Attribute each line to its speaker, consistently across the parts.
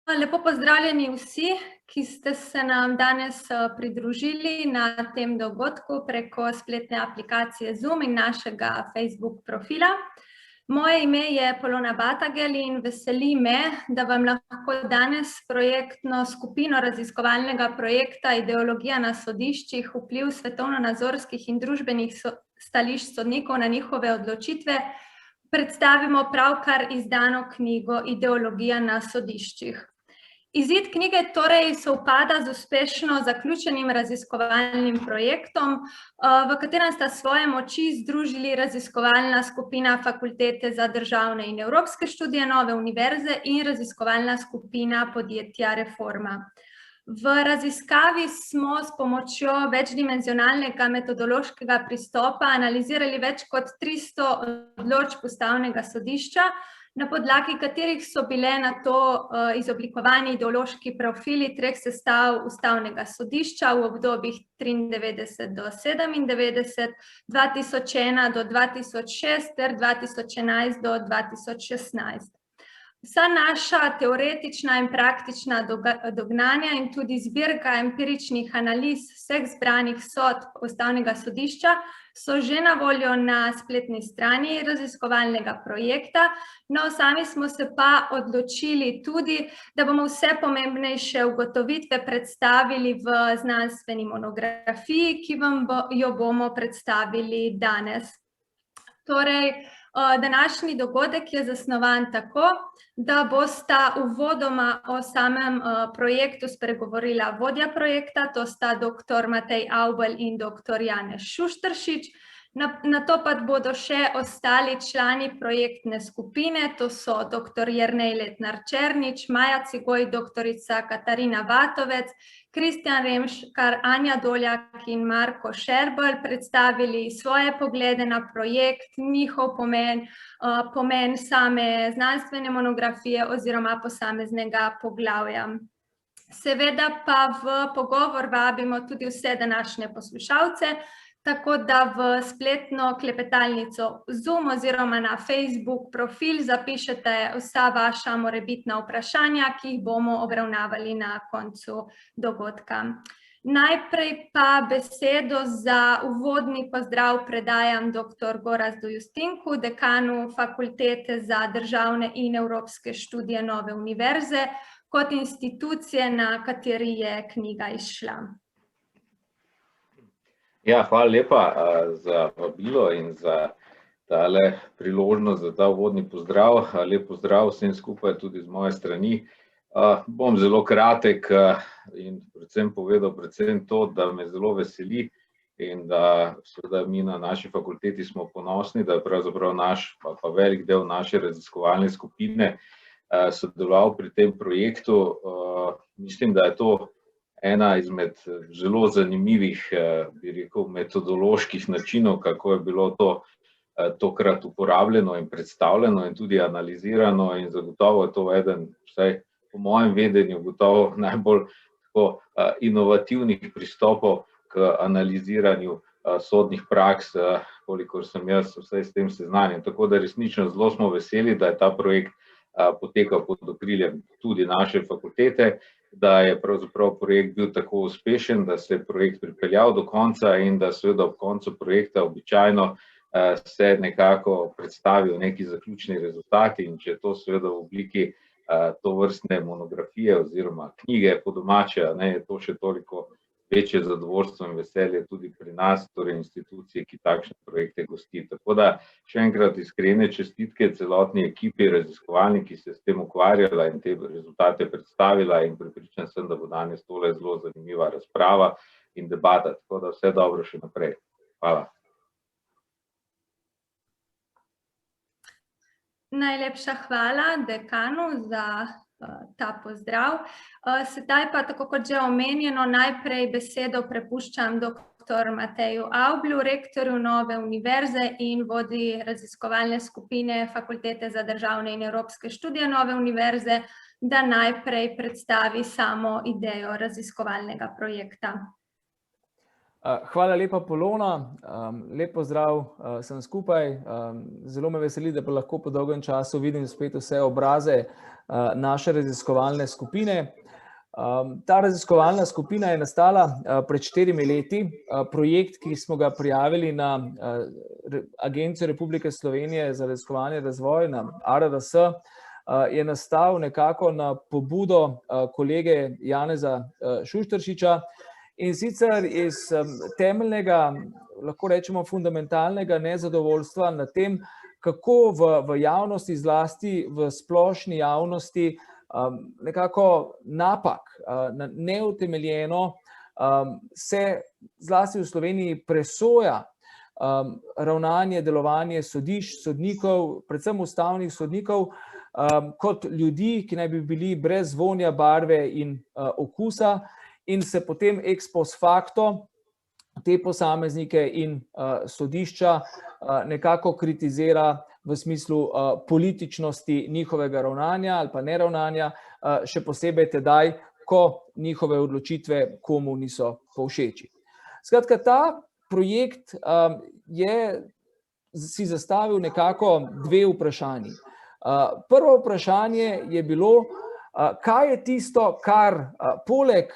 Speaker 1: Lepo pozdravljeni vsi, ki ste se nam danes pridružili na tem dogodku preko spletne aplikacije Zoom in našega Facebook profila. Moje ime je Polona Batagel in veseli me, da vam lahko danes projektno skupino raziskovalnega projekta Ideologija na sodiščih, vpliv svetovno-nazorskih in družbenih stališč sodnikov na njihove odločitve predstavimo pravkar izdano knjigo Ideologija na sodiščih. Izid knjige torej sovpada z uspešno zaključenim raziskovalnim projektom, v katerem sta svoje moči združili raziskovalna skupina Fakultete za državne in evropske študije Nove univerze in raziskovalna skupina podjetja Reforma. V raziskavi smo s pomočjo večdimenzionalnega metodološkega pristopa analizirali več kot 300 odločb Ustavnega sodišča, na podlagi katerih so bile nato izoblikovani ideološki profili treh sestav Ustavnega sodišča v obdobjih 1993 do 1997, 2001 do 2006 ter 2011 do 2016. Vsa naša teoretična in praktična dognanja in tudi zbirka empiričnih analiz vseh zbranih sodb Ustavnega sodišča so že na voljo na spletni strani raziskovalnega projekta, no sami smo se pa odločili tudi, da bomo vse pomembnejše ugotovitve predstavili v znanstveni monografiji, ki vam jo bomo predstavili danes. Torej, današnji dogodek je zasnovan tako, da bosta uvodoma o samem projektu spregovorila vodja projekta, to sta dr. Matej Avbelj in dr. Janez Šušteršič, nato pa bodo še ostali člani projektne skupine, to so dr. Jernej Letnar Černič, Maja Cigoj, doktorica Katarina Vatovec, Kristjan Remškar, Anja Doljak in Marko Šerbelj predstavili svoje poglede na projekt, njihov pomen, pomen same znanstvene monografije oziroma posameznega poglavja. Seveda pa v pogovor vabimo tudi vse današnje poslušalce, tako da v spletno klepetalnico Zoom oziroma na Facebook profil zapišete vsa vaša morebitna vprašanja, ki jih bomo obravnavali na koncu dogodka. Najprej pa besedo za uvodni pozdrav predajam dr. Gorazdu Justinku, dekanu Fakultete za državne in evropske študije Nove univerze, kot institucije, na kateri je knjiga izšla.
Speaker 2: Ja, hvala lepa za vabilo in za tale priložnost za ta uvodni pozdrav. Lep pozdrav vsem skupaj tudi z moje strani. Bom zelo kratek in predvsem povedal predvsem to, da me zelo veseli in da seveda mi na naši fakulteti smo ponosni, da je pravzaprav naš, pa velik del naše raziskovalne skupine sodeloval pri tem projektu. Mislim, da je to ena izmed zelo zanimivih, bi rekel, metodoloških načinov, kako je bilo to tokrat uporabljeno in predstavljeno in tudi analizirano, in zagotovo je to eden, vsaj po mojem vedenju, gotovo najbolj inovativnih pristopov k analiziranju sodnih praks, kolikor sem jaz vsaj s tem seznanjen. Tako da resnično zelo smo veseli, da je ta projekt potekal pod okriljem tudi naše fakultete, da je pravzaprav projekt bil tako uspešen, da se je projekt pripeljal do konca in da seveda ob koncu projekta običajno se nekako predstavijo neki zaključni rezultati, in če je to seveda v obliki tovrstne monografije oziroma knjige po domače, je to še toliko večje zadovoljstvo in veselje tudi pri nas, torej institucije, ki takšne projekte gosti. Tako da še enkrat iskrene čestitke celotni ekipi raziskovalni, ki se s tem ukvarjala in te rezultate predstavila, in prepričan sem, da bo danes tole zelo zanimiva razprava in debata. Tako da vse dobro še naprej. Hvala.
Speaker 1: Najlepša hvala dekanu za ta pozdrav. Sedaj pa, tako kot že omenjeno, najprej besedo prepuščam dr. Mateju Avblju, rektorju Nove univerze in vodji raziskovalne skupine Fakultete za državne in evropske študije Nove univerze, da najprej predstavi samo idejo raziskovalnega projekta.
Speaker 3: Hvala lepa, Polona. Lep pozdrav sem skupaj. Zelo me veseli, da pa lahko po dolgem času vidim spet vse obraze naše raziskovalne skupine. Ta raziskovalna skupina je nastala pred 4 leti. Projekt, ki smo ga prijavili na Agencijo Republike Slovenije za raziskovanje in razvoj, na ARRS, je nastal nekako na pobudo kolege Janeza Šušteršiča, in sicer iz temeljnega, lahko rečemo fundamentalnega nezadovoljstva nad tem, kako v javnosti, zlasti v splošni javnosti, nekako napak, neutemeljeno se zlasti v Sloveniji presoja ravnanje, delovanje sodišč, sodnikov, predvsem ustavnih sodnikov, kot ljudi, ki naj bi bili brez vonja, barve in okusa, in se potem ex post facto te posameznike in sodišča nekako kritizira v smislu političnosti njihovega ravnanja ali pa neravnanja, še posebej tedaj, ko njihove odločitve komu niso povšeči. Skratka, ta projekt je si zastavil nekako 2 vprašanji. Prvo vprašanje je bilo, kaj je tisto, kar poleg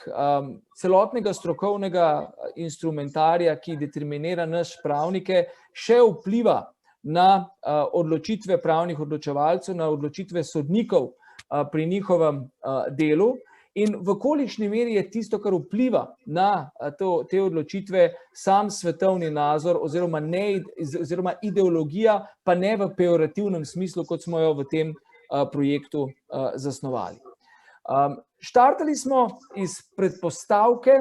Speaker 3: celotnega strokovnega instrumentarija, ki determinira naš pravnike, še vpliva na odločitve pravnih odločevalcev, na odločitve sodnikov pri njihovem delu, in v kolikšni meri je tisto, kar vpliva na te odločitve, sam svetovni nazor oziroma ideologija, pa ne v pejorativnem smislu, kot smo jo v tem projektu zasnovali. Štartali smo iz predpostavke,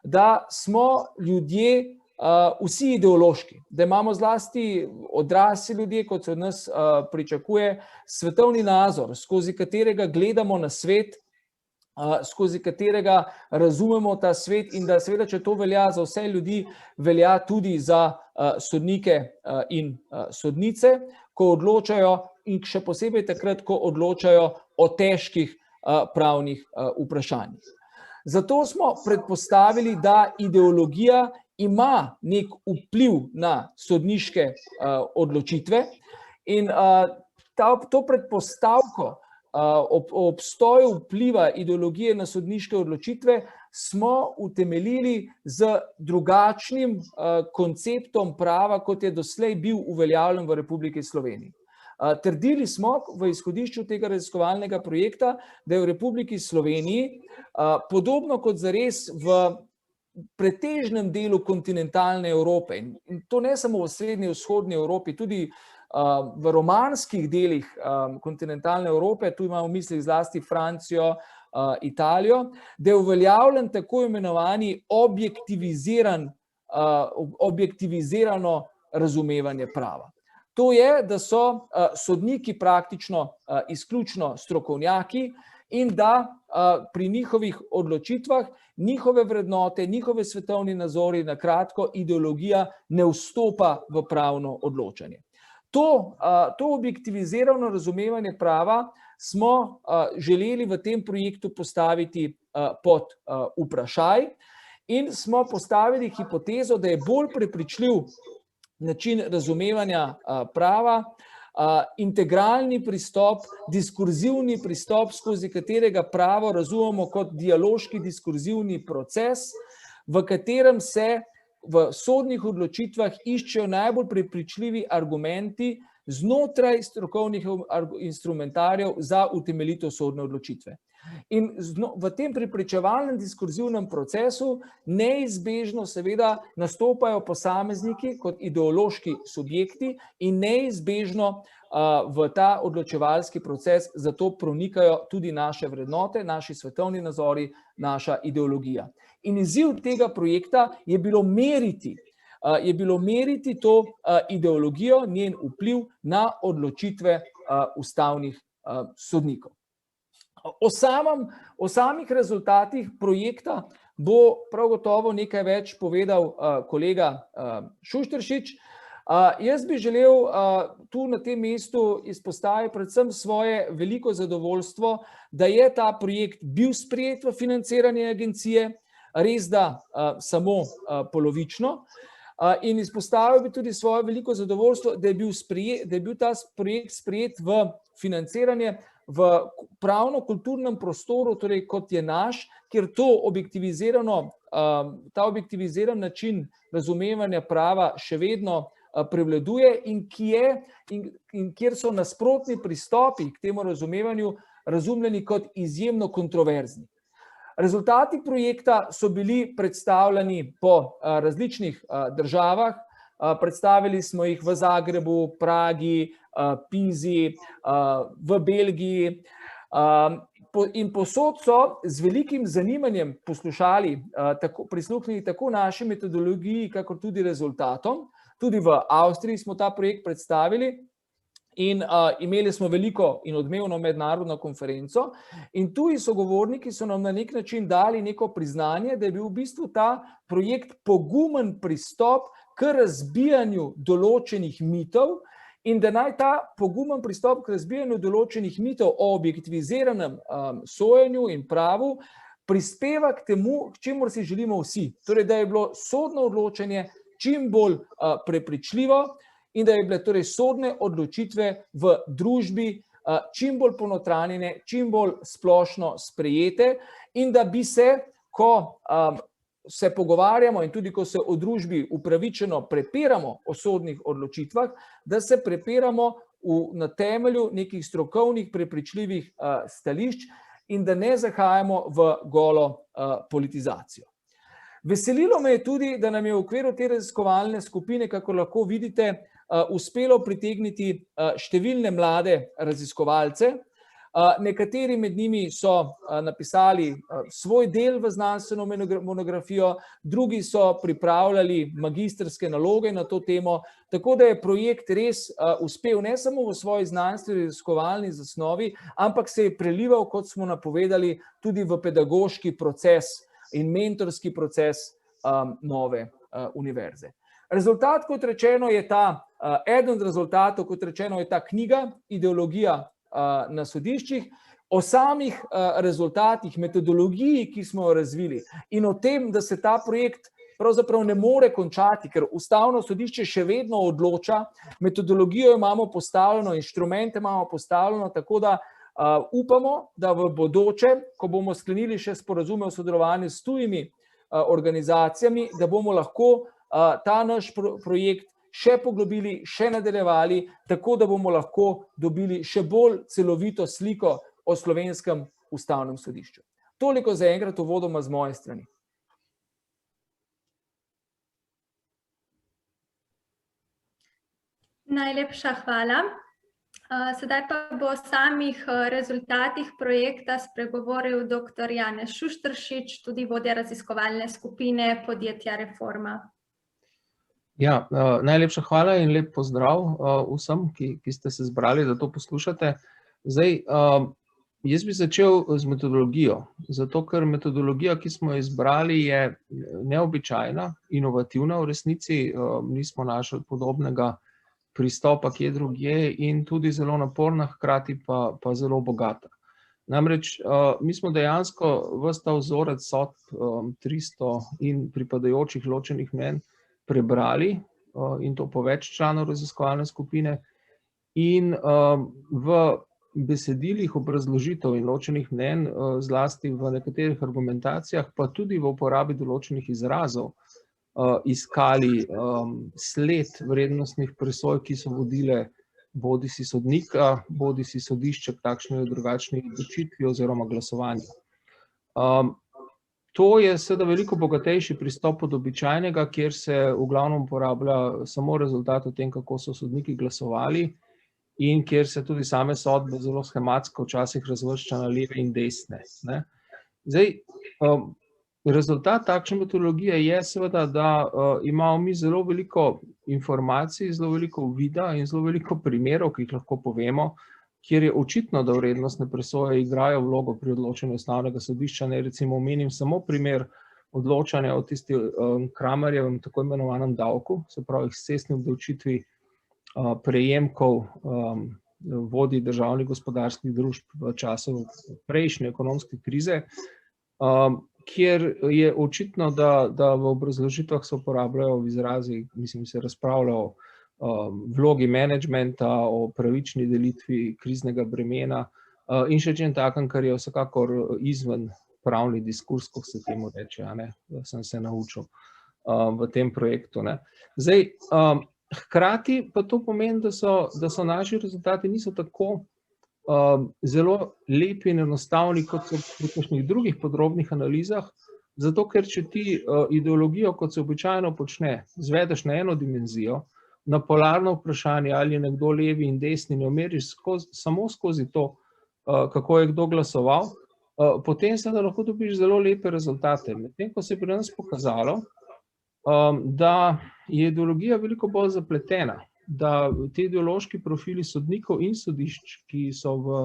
Speaker 3: da smo ljudje vsi ideološki, da imamo zlasti odrasli ljudje, kot se od nas pričakuje, svetovni nazor, skozi katerega gledamo na svet, skozi katerega razumemo ta svet, in da seveda, če to velja za vse ljudi, velja tudi za sodnike in sodnice, ko odločajo, in še posebej takrat, ko odločajo o težkih pravnih vprašanjih. Zato smo predpostavili, da ideologija ima nek vpliv na sodniške odločitve, in to predpostavko ob obstoju vpliva ideologije na sodniške odločitve smo utemeljili z drugačnim konceptom prava, kot je doslej bil uveljavljen v Republiki Sloveniji. Trdili smo v izhodišču tega raziskovalnega projekta, da je v Republiki Sloveniji, podobno kot zares v pretežnem delu kontinentalne Evrope, in to ne samo v srednji in vzhodni Evropi, tudi v romanskih delih kontinentalne Evrope, tu imamo v mislih zlasti Francijo, Italijo, da je uveljavljen tako imenovani objektivizirano razumevanje prava. To je, da so sodniki praktično izključno strokovnjaki in da pri njihovih odločitvah njihove vrednote, njihove svetovni nazori, na kratko, ideologija ne vstopa v pravno odločanje. To objektivizirano razumevanje prava smo želeli v tem projektu postaviti pod vprašaj in smo postavili hipotezo, da je bolj prepričljiv način razumevanja prava, integralni pristop, diskurzivni pristop, skozi katerega pravo razumemo kot dialoški diskurzivni proces, v katerem se v sodnih odločitvah iščejo najbolj prepričljivi argumenti znotraj strokovnih instrumentarjev za utemeljitev sodne odločitve. In v tem prepričevalnem diskurzivnem procesu neizbežno seveda nastopajo posamezniki kot ideološki subjekti in neizbežno v ta odločevalski proces zato pronikajo tudi naše vrednote, naši svetovni nazori, naša ideologija. In izziv tega projekta je bilo meriti to ideologijo, njen vpliv na odločitve ustavnih sodnikov. O samih rezultatih projekta bo prav gotovo nekaj več povedal kolega Šušteršič. Jaz bi želel tu na tem mestu izpostaviti predvsem svoje veliko zadovoljstvo, da je ta projekt bil sprejet v financiranje agencije, res da samo polovično. In izpostavil bi tudi svoje veliko zadovoljstvo, da je bil ta projekt sprejet v financiranje v pravno-kulturnem prostoru, torej kot je naš, kjer ta objektiviziran način razumevanja prava še vedno prevladuje in kjer so nasprotni pristopi k temu razumevanju razumljeni kot izjemno kontroverzni. Rezultati projekta so bili predstavljeni po različnih državah. Predstavili smo jih v Zagrebu, Pragi, Pizi, v Belgiji in povsod so z velikim zanimanjem prisluhnili tako naši metodologiji, kakor tudi rezultatom. Tudi v Avstriji smo ta projekt predstavili in imeli smo veliko in odmevno mednarodno konferenco in tuji sogovorniki so nam na nek način dali neko priznanje, da je bil v bistvu ta projekt pogumen pristop k razbijanju določenih mitov in da naj ta pogumen pristop k razbijanju določenih mitov o objektiviziranem sojenju in pravu prispeva k temu, k čemur si želimo vsi. Torej, da je bilo sodno odločanje čim bolj prepričljivo in da je bile torej sodne odločitve v družbi čim bolj ponotranjene, čim bolj splošno sprejete in da bi se, ko se pogovarjamo in tudi ko se v družbi upravičeno prepiramo o sodnih odločitvah, da se prepiramo na temelju nekih strokovnih prepričljivih stališč in da ne zahajamo v golo politizacijo. Veselilo me je tudi, da nam je v okviru te raziskovalne skupine, kako lahko vidite, uspelo pritegniti številne mlade raziskovalce. Nekateri med njimi so napisali svoj del v znanstveno monografijo, drugi so pripravljali magistrske naloge na to temo, tako da je projekt res uspel ne samo v svoji znanstveni raziskovalni zasnovi, ampak se je prelival, kot smo napovedali, tudi v pedagoški proces in mentorski proces nove univerze. Rezultat, kot rečeno, je eden od rezultatov, kot rečeno, je ta knjiga Ideologija na sodiščih, o samih rezultatih, metodologiji, ki smo jo razvili in o tem, da se ta projekt pravzaprav ne more končati, ker Ustavno sodišče še vedno odloča, metodologijo imamo postavljeno, inštrumente imamo postavljeno, tako da upamo, da v bodoče, ko bomo sklenili še sporazume o sodelovanju s tujimi organizacijami, da bomo lahko ta naš projekt še poglobili, še nadaljevali, tako da bomo lahko dobili še bolj celovito sliko o slovenskem ustavnem sodišču. Toliko zaenkrat uvodoma z moje strani.
Speaker 1: Najlepša hvala. Sedaj pa bo o samih rezultatih projekta spregovoril dr. Janez Šušteršič, tudi vodja raziskovalne skupine podjetja Reforma.
Speaker 4: Ja, najlepša hvala in lep pozdrav vsem, ki ste se zbrali, da to poslušate. Zdaj, jaz bi začel z metodologijo, zato ker metodologija, ki smo jo izbrali, je neobičajna, inovativna v resnici, nismo našli podobnega pristopa kje drugje in tudi zelo naporna, hkrati pa zelo bogata. Namreč, mi smo dejansko ves ta vzorec sodb 300 in pripadajočih ločenih mnenj prebrali in to po več članov raziskovalne skupine in v besedilih obrazložitev in ločenih mnenj, zlasti v nekaterih argumentacijah, pa tudi v uporabi določenih izrazov, iskali sled vrednostnih presoj, ki so vodile bodisi sodnika, bodisi sodišča k takšni ali drugačni odločitvi oziroma glasovanju. To je seveda veliko bogatejši pristop od običajnega, kjer se v glavnem uporablja samo rezultat o tem, kako so sodniki glasovali in kjer se tudi same sodbe zelo schematsko včasih razvršča na leve in desne. Zdaj, rezultat takšne metodologije je seveda, da imamo mi zelo veliko informacij, zelo veliko uvida in zelo veliko primerov, ki jih lahko povemo, kjer je očitno, da vrednostne presoje igrajo vlogo pri odločanju ustavnega sodišča. Ne, recimo omenim samo primer odločanja o tistem Kramerjevem tako imenovanem davku, se pravi ekscesni obdavčitvi prejemkov vodij državnih gospodarskih družb v času prejšnje ekonomske krize. kjer je očitno, da v obrazložitvah se uporabljajo v izrazi, mislim, se razpravlja o vlogi menedžmenta, o pravični delitvi kriznega bremena in še čem takem, kar je vsekakor izven pravni diskurs, kot se temu reče, sem se naučil v tem projektu. Zdaj, hkrati pa to pomeni, da so naši rezultati niso tako zelo lepi in enostavni, kot so pri kakšnih drugih podrobnih analizah, zato ker če ti ideologijo, kot se običajno počne, zvedeš na eno dimenzijo, na polarno vprašanje, ali je nekdo levi in desni, ne omeriš samo skozi to, kako je kdo glasoval, potem se lahko dobiš zelo lepe rezultate. Medtem ko se je pri nas pokazalo, da je ideologija veliko bolj zapletena, da ti ideološki profili sodnikov in sodišč, ki so v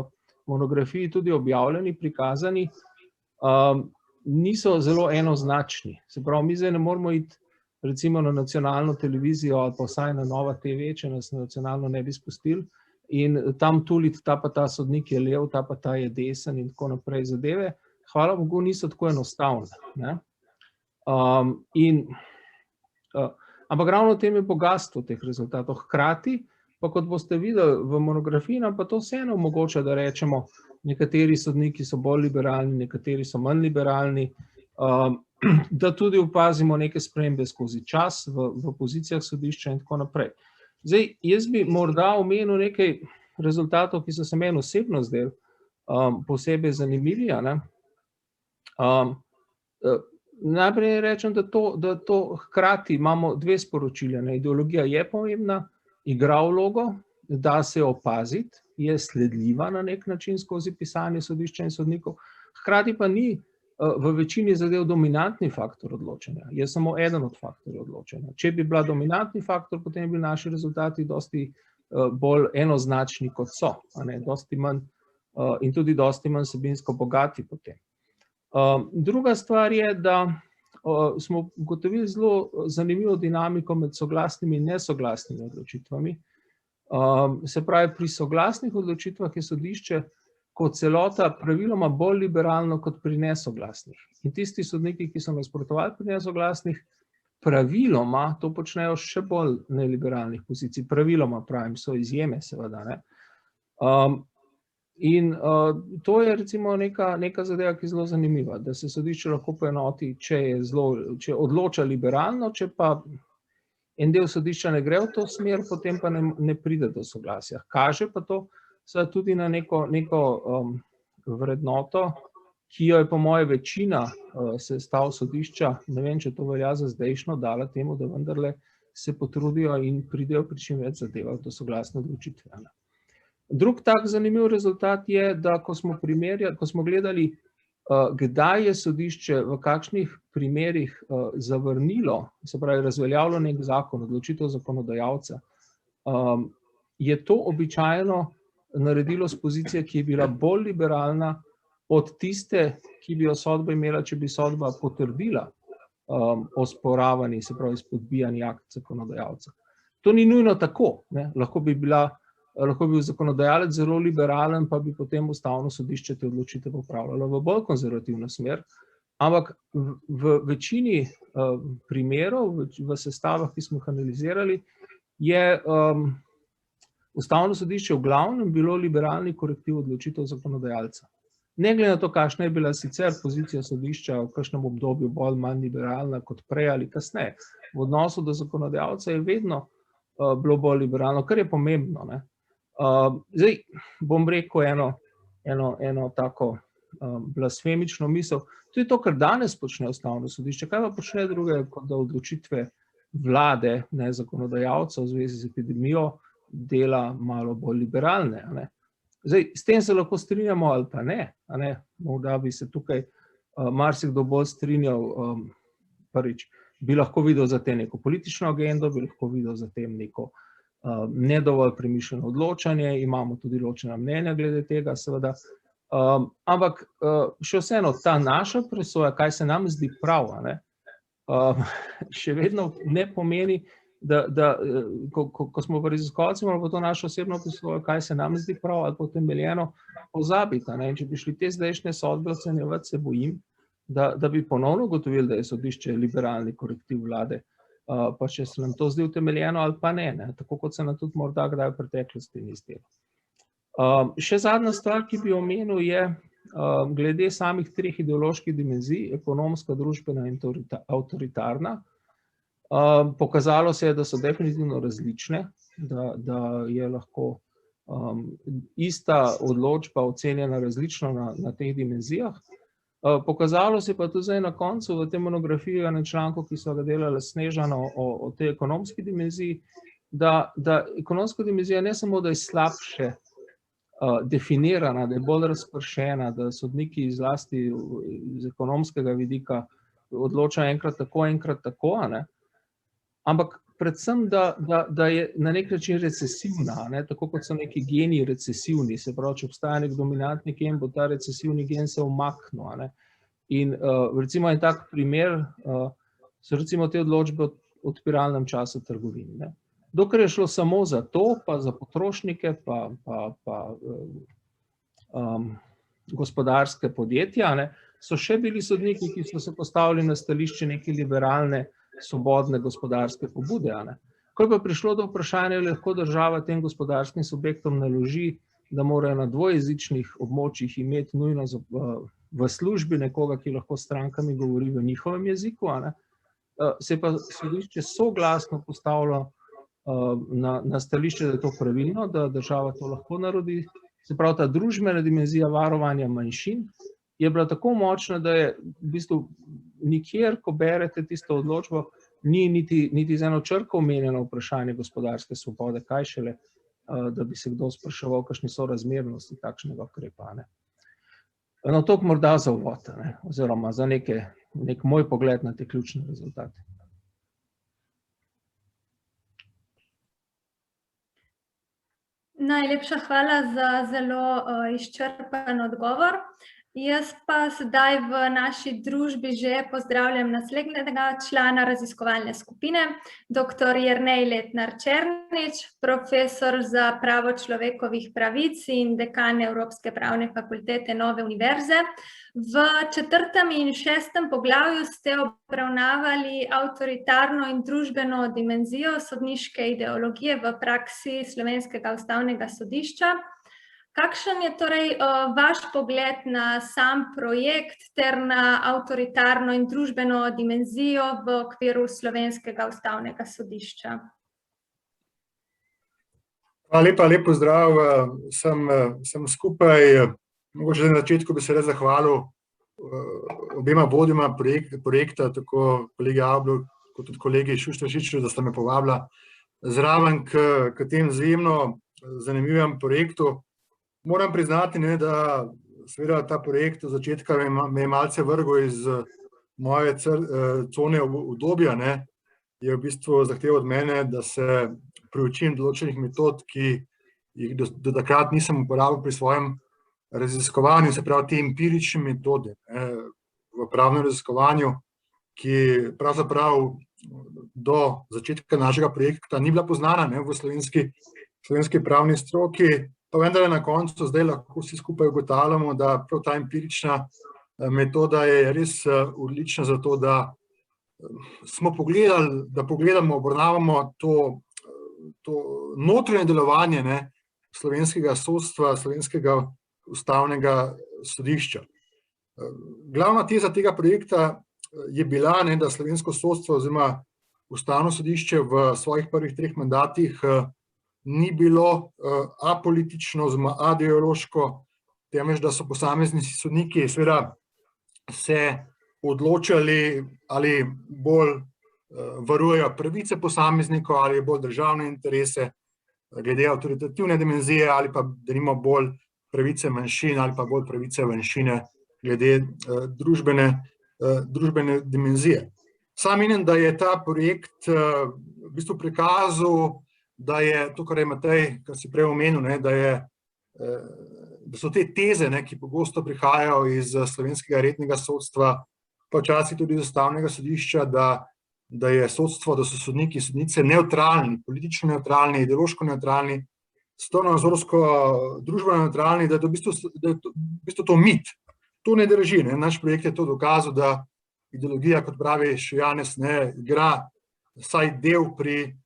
Speaker 4: monografiji tudi objavljeni, prikazani, niso zelo enoznačni. Se pravi, mi zdaj ne moramo iti recimo na nacionalno televizijo ali pa vsaj na Nova TV, če nas nacionalno ne bi spustili, in tam tuliti, ta pa ta sodnik je lev, ta pa ta je desen in tako naprej zadeve. Hvala Bogu, niso tako enostavne. Ampak ravno v tem je bogastvo teh rezultatov. Hkrati, pa kot boste videli v monografiji, nam pa to vseeno omogoča, da rečemo, nekateri sodniki so bolj liberalni, nekateri so manj liberalni, da tudi opazimo neke spremembe skozi čas v pozicijah sodišča in tako naprej. Zdaj, jaz bi morda omenil nekaj rezultatov, ki so se meni osebno zdeli posebej zanimivi. Najprej rečem, da to hkrati imamo dve sporočili. Ideologija je pomembna, igra vlogo, da se opaziti, je sledljiva na nek način skozi pisanje sodišča in sodnikov, hkrati pa ni v večini zadev dominantni faktor odločanja, je samo eden od faktorjev odločanja. Če bi bila dominantni faktor, potem bi bili naši rezultati dosti bolj enoznačni, kot so, dosti manj in tudi dosti manj vsebinsko bogati potem. Druga stvar je, da smo ugotovili zelo zanimivo dinamiko med soglasnimi in nesoglasnimi odločitvami. Se pravi, pri soglasnih odločitvah je sodišče kot celota praviloma bolj liberalno kot pri nesoglasnih. In tisti sodniki, ki so nasprotovali pri nesoglasnih, praviloma to počnejo še bolj neliberalnih pozicij. Praviloma pravim, so izjeme seveda. In to je recimo neka zadeva, ki je zelo zanimiva, da se sodišče lahko poenoti, če odloča liberalno, če pa en del sodišča ne gre v to smer, potem pa ne pride do soglasja. Kaže pa to tudi na neko vrednoto, ki jo je po moje večina sestav sodišča, ne vem, če to velja za zdajšnjo, dala temu, da vendarle se potrudijo in pridejo pri čim več zadevah do soglasne odločitve. Drug tak zanimiv rezultat je, da ko smo gledali, kdaj je sodišče v kakšnih primerih zavrnilo, se pravi razveljavilo nek zakon, odločitev zakonodajalca, je to običajno naredilo z pozicije, ki je bila bolj liberalna od tiste, ki bi jo sodba imela, če bi sodba potrdila osporavani, se pravi spodbijani akt zakonodajalca. To ni nujno tako, lahko bi bil zakonodajalec zelo liberalen, pa bi potem ustavno sodišče te odločitev popravljalo v bolj konzervativno smer, ampak v večini primerov, v sestavah, ki smo jih analizirali, je ustavno sodišče v glavnem bilo liberalni korektiv odločitev zakonodajalca. Ne glede na to, kakšna je bila sicer pozicija sodišča v kakšnem obdobju bolj manj liberalna kot prej ali kasneje. V odnosu do zakonodajalca je vedno bilo bolj liberalno, kar je pomembno. Zdaj bom rekel eno tako blasfemično misel. To je to, kar danes počne ustavno sodišče. Kaj pa počne druge, kot da odločitve vlade, ne zakonodajalca v zvezi z epidemijo, dela malo bolj liberalne. Zdaj, s tem se lahko strinjamo ali pa ne. Morda bi se tukaj marsikdo bolj strinjal, prvič, bi lahko videl za tem neko politično agendo, bi lahko videl za tem neko nedovolj premišljeno odločanje, imamo tudi ločena mnenja glede tega, seveda. Ampak še vseeno, ta naša presoja, kaj se nam zdi prav, še vedno ne pomeni, da ko smo v raziskovalci, moramo to našo osebno presojo, kaj se nam zdi prav ali potemeljeno pozabiti. In če bi šli te zdajšnje sodbe ocenjevati, se bojim, da bi ponovno ugotovili, da je sodišče liberalni korektiv vlade, pa če se nam to zdi utemeljeno ali pa ne, tako kot se nam tudi morda kdaj v preteklosti ni zdelo. Še zadnja stvar, ki bi omenil, je glede samih 3 ideoloških dimenzij, ekonomska, družbena in avtoritarna. Pokazalo se je, da so definitivno različne, da je lahko ista odločba ocenjena različno na teh dimenzijah. Pokazalo se pa tudi zdaj na koncu v tej monografiji na članku, ki so ga delali Snežana o tej ekonomski dimenziji, da ekonomska dimenzija ne samo, da je slabše definirana, da je bolj razpršena, da sodniki zlasti iz ekonomskega vidika odločajo enkrat tako, ampak predvsem, da je na nek način recesivna, tako kot so neki geni recesivni, se pravi, če obstaja nek dominantni gen, bo ta recesivni gen se umaknil. In recimo en tak primer so recimo te odločbe o odpiralnem času trgovin. Dokler je šlo samo za to, pa za potrošnike, pa gospodarske podjetja, so še bili sodniki, ki so se postavili na stališče neke liberalne, svobodne gospodarske pobude. Ko je pa prišlo do vprašanja, ali lahko država tem gospodarskim subjektom naloži, da morajo na dvojezičnih območjih imeti nujno v službi nekoga, ki lahko s strankami govori v njihovem jeziku, se je pa sodišče soglasno postavilo na stališče, da je to pravilno, da država to lahko naredi. Se pravi, ta družbena dimenzija varovanja manjšin je bila tako močna, da je v bistvu nikjer, ko berete tisto odločbo, ni niti z eno črko omenjeno vprašanje gospodarske svobode, kaj šele, da bi se kdo spraševal, kakšni so razmernosti takšnega ukrepa. No, toliko morda za uvod, oziroma za nek moj pogled na te ključne rezultate.
Speaker 1: Najlepša hvala za zelo izčrpen odgovor. Jaz pa sedaj v naši družbi že pozdravljam naslednjega člana raziskovalne skupine, dr. Jernej Letnar Černič, profesor za pravo človekovih pravic in dekan Evropske pravne fakultete Nove univerze. V 4. in 6. poglavju ste obravnavali avtoritarno in družbeno dimenzijo sodniške ideologije v praksi Slovenskega ustavnega sodišča. Kakšen je torej vaš pogled na sam projekt ter na avtoritarno in družbeno dimenzijo v okviru Slovenskega ustavnega sodišča?
Speaker 5: Hvala lepa, lep pozdrav sem skupaj. Mogoče na začetku bi se res zahvalil obema vodjema projekta, tako kolegi Ablu kot tudi kolegi Šuštaršiču, da sta me povabila zraven k tem izjemno zanimivem projektu. Moram priznati, da seveda ta projekt od začetka me je malce vrgel iz moje cone udobja, je v bistvu zahteval od mene, da se priučim določenih metod, ki jih do takrat nisem uporabil pri svojem raziskovanju, se pravi te empirične metode v pravnem raziskovanju, ki pravzaprav do začetka našega projekta ni bila poznana v slovenski pravni stroki. Pa vendar na koncu zdaj lahko vsi skupaj ugotavljamo, da prav ta empirična metoda je res odlična za to, da smo pogledali, da pogledamo, obravnavamo to notranje delovanje slovenskega sodstva, slovenskega ustavnega sodišča. Glavna teza tega projekta je bila, da slovensko sodstvo oziroma ustavno sodišče v svojih prvih 3 mandatih ni bilo apolitično oziroma adiološko, temveč da so posamezni sodniki seveda se odločali, ali bolj varujejo pravice posameznikov ali bolj državne interese glede avtoritativne dimenzije ali pa denimo bolj pravice manjšin ali pa bolj pravice manjšine glede družbene dimenzije. Sam menim, da je ta projekt v bistvu prikazal, da je to, kar je Matej, kar si prej omenil, da so te teze, ki pogosto prihajajo iz slovenskega rednega sodstva, pa včasih tudi iz ustavnega sodišča, da je sodstvo, da so sodniki in sodnice nevtralni, politično nevtralni, ideološko nevtralni, strokovno-nazorsko, družbeno nevtralni, da je v bistvu to mit. To ne drži. Naš projekt je to dokazal, da ideologija, kot pravi še Janez, igra vsaj del pri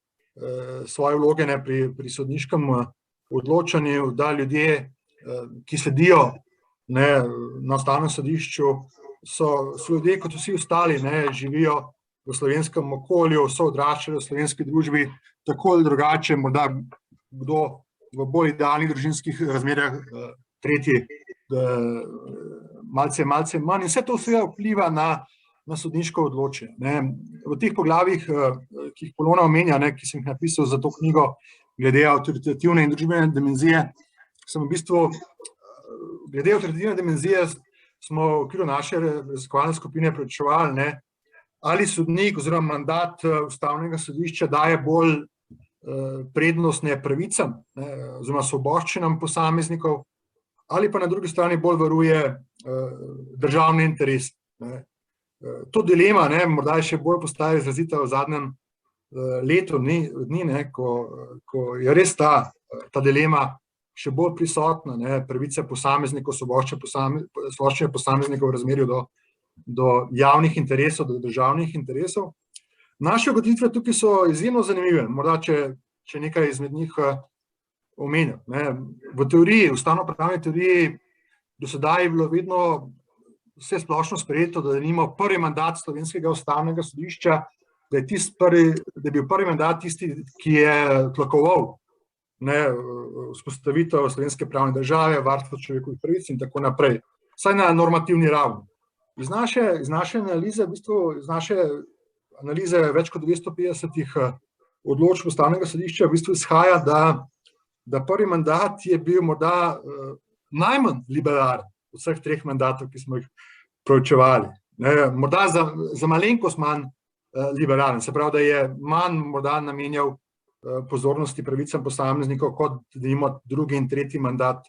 Speaker 5: svoje vloge pri sodniškem odločanju, da ljudje, ki sedijo na Ustavnem sodišču, so ljudje kot vsi ostali, živijo v slovenskem okolju, so odraščali v slovenski družbi, tako ali drugače, morda kdo v bolj idealnih družinskih razmerah, tretji malce manj. In vse to seveda vpliva na sodniško odločanje. V teh poglavjih, ki jih Polona omenja, ki sem jih napisal za to knjigo glede avtoritativne in družbene dimenzije, sem v bistvu glede avtoritativne dimenzije smo v okviru naše raziskovalne skupine preučevali, ali sodnik oziroma mandat Ustavnega sodišča daje bolj prednostne pravicam oziroma svoboščinam posameznikov, ali pa na drugi strani bolj varuje državni interes. To dilema morda še bolj postaja izrazita v zadnjem letu dni, ko je res ta dilema še bolj prisotna, pravice posameznikov, svoboščine posameznikov v razmerju do javnih interesov, do državnih interesov. Naše ugotovitve tukaj so izjemno zanimive, morda če nekaj izmed njih omenjam. V teoriji, ustavnopravni teoriji, do sedaj je bilo vedno vse splošno sprejeto, da imamo prvi mandat Slovenskega ustavnega sodišča, da je bil prvi mandat tisti, ki je tlakoval vzpostavitev slovenske pravne države, varstvo človekovih pravic in tako naprej. Vsaj na normativni ravni. Iz naše analize, iz naše analize več kot 250 odločb Ustavnega sodišča v bistvu izhaja, da prvi mandat je bil morda najmanj liberalen od vseh treh mandatov, ki smo jih proučevali. Morda za malenkost manj liberalen, se pravi, da je manj morda namenjal pozornosti pravicam posameznikov, kot da ima drugi in tretji mandat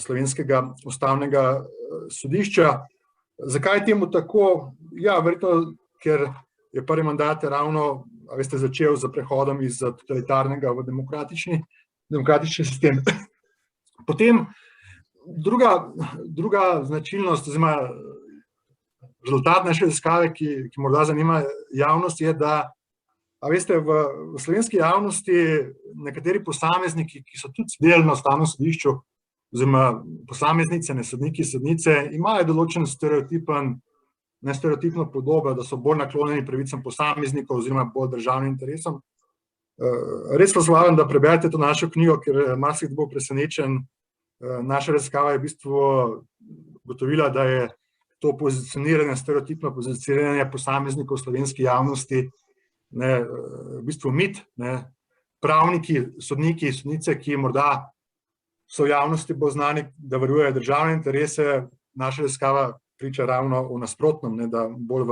Speaker 5: Slovenskega ustavnega sodišča. Zakaj je temu tako? Ja, verjetno, ker je prvi mandat ravno, začel z prehodom iz totalitarnega v demokratični sistem. Potem druga značilnost, oziroma rezultat naše raziskave, ki morda zanima javnost, je, da v slovenski javnosti nekateri posamezniki, ki so tudi delali na Ustavnem sodišču, oziroma posameznice, sodniki, sodnice, imajo določen stereotipno podobo, da so bolj naklonjeni pravicam posameznikov oziroma bolj državnim interesom. Res vas vabim, da preberete to našo knjigo, ker marsikdo bo presenečen. Naša raziskava je v bistvu ugotovila, da je to pozicioniranje, stereotipno pozicioniranje posameznikov v slovenski javnosti v bistvu mit. Pravniki, sodniki, sodnice, ki morda so v javnosti bolj znani, da varujejo državne interese, naša raziskava priča ravno o nasprotnem, da bolj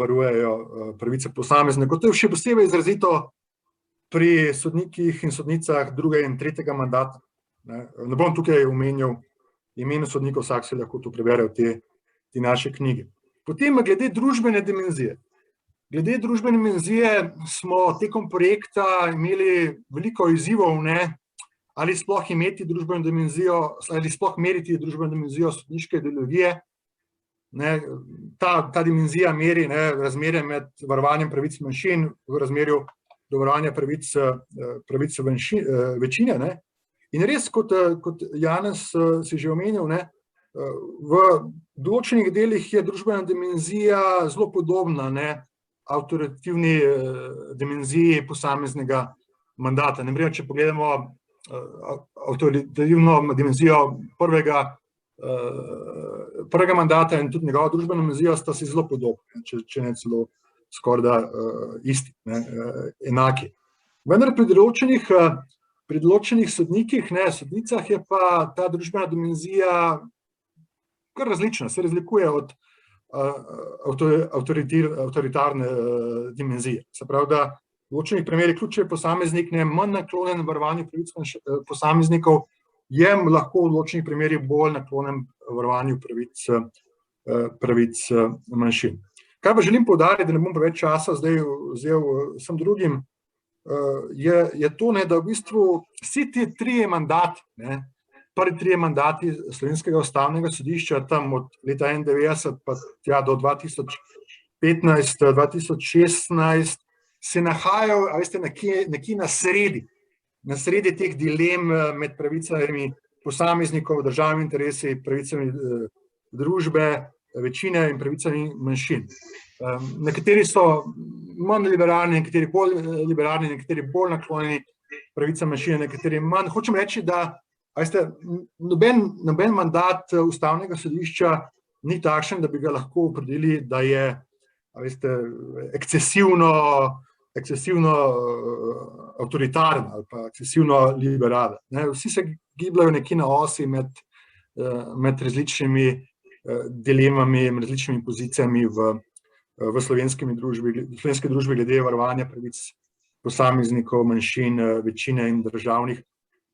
Speaker 5: varujejo pravice posameznikov. To je še posebej izrazito pri sodnikih in sodnicah drugega in tretjega mandata. Ne bom tukaj omenjal imena sodnikov, vsak se lahko to prebere v te naše knjige. Potem glede družbene dimenzije. Glede družbene dimenzije smo tekom projekta imeli veliko izzivov, ali sploh imeti družbeno dimenzijo, ali sploh meriti družbeno dimenzijo sodniške ideologije. Ta dimenzija meri razmerje med varovanjem pravic manjšin v razmerju do varovanja pravic večine. In res, kot Janez si že omenil, v določenih delih je družbena dimenzija zelo podobna avtoritativni dimenziji posameznega mandata. Naprimer, če pogledamo avtoritativno dimenzijo prvega mandata in tudi njegovo družbeno dimenzijo, sta si zelo podobni, če ne celo skoraj isti, enaki. Vendar pri določenih sodnikih, sodnicah je pa ta družbena dimenzija kar različna, se razlikuje od avtoritarne dimenzije. Se pravi, da v določenih primerih ključ je posameznik manj naklonjen varovanju pravic posameznikov, je lahko v določenih primerih bolj naklonjen varovanju pravic manjšin. Kaj pa želim poudariti, da ne bom preveč časa zdaj vzel vsem drugim, je to, da v bistvu vsi ti trije mandati prvi 3 mandati Slovenskega ustavnega sodišča, tam od leta 1991 pa tja do 2015-2016, se nahajajo, a veste, nekje na sredi teh dilem med pravicami posameznikov, državnimi interesi, pravicami družbe, večine in pravicami manjšin. Nekateri so manj liberalni, nekateri bolj liberalni, nekateri bolj naklonjeni pravicam manjšine, nekateri manj. Hočem reči, da noben mandat ustavnega sodišča ni takšen, da bi ga lahko opredelili, da je ekscesivno avtoritaren ali pa ekscesivno liberalen. Vsi se gibljajo nekje na osi med različnimi dilemami, med različnimi pozicijami v slovenski družbi glede varovanja pravic posameznikov, manjšin, večine in državnih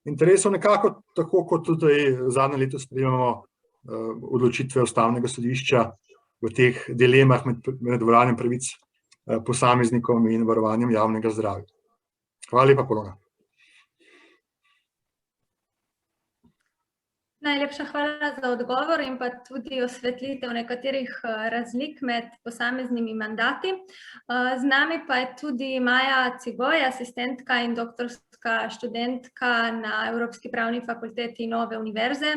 Speaker 5: interesov, nekako tako, kot tudi zadnje leto sprejemamo odločitve ustavnega sodišča v teh dilemah med varovanjem pravic posameznikom in varovanjem javnega zdravja. Hvala lepa, Polona.
Speaker 1: Najlepša hvala za odgovor in pa tudi osvetlitev nekaterih razlik med posameznimi mandati. Z nami pa je tudi Maja Cigoj, asistentka in doktorska študentka na Evropski pravni fakulteti Nove univerze.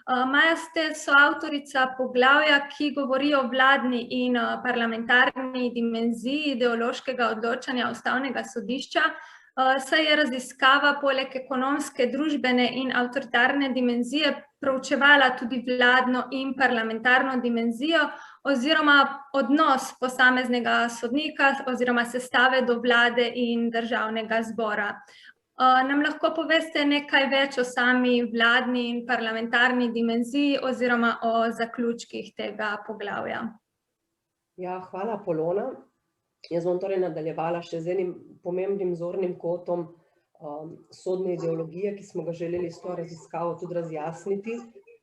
Speaker 1: Maja, ste soavtorica poglavja, ki govori o vladni in parlamentarni dimenziji ideološkega odločanja ustavnega sodišča, saj je raziskava poleg ekonomske, družbene in avtoritarne dimenzije proučevala tudi vladno in parlamentarno dimenzijo oziroma odnos posameznega sodnika oziroma sestave do vlade in državnega zbora. Nam lahko poveste nekaj več o sami vladni in parlamentarni dimenziji oziroma o zaključkih tega poglavja?
Speaker 6: Ja, hvala, Polona. Jaz bom torej nadaljevala še z enim pomembnim zornim kotom sodne ideologije, ki smo ga želeli s to raziskavo tudi razjasniti,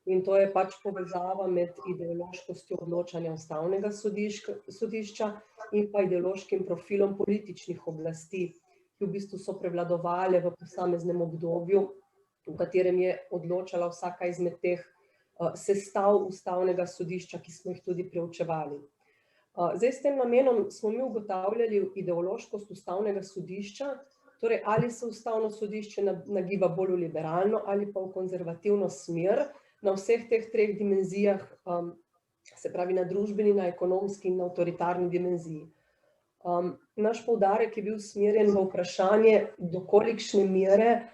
Speaker 6: in to je pač povezava med ideološkostjo odločanja ustavnega sodišča in pa ideološkim profilom političnih oblasti, ki v bistvu so prevladovale v posameznem obdobju, v katerem je odločala vsaka izmed teh sestav ustavnega sodišča, ki smo jih tudi preučevali. Zdaj, s tem namenom smo mi ugotavljali ideološkost ustavnega sodišča, torej ali se ustavno sodišče nagiba bolj v liberalno ali pa v konzervativno smer na vseh teh 3 dimenzijah, se pravi na družbeni, na ekonomski in na avtoritarni dimenziji. Naš poudarek je bil usmerjen v vprašanje, do kolikšne mere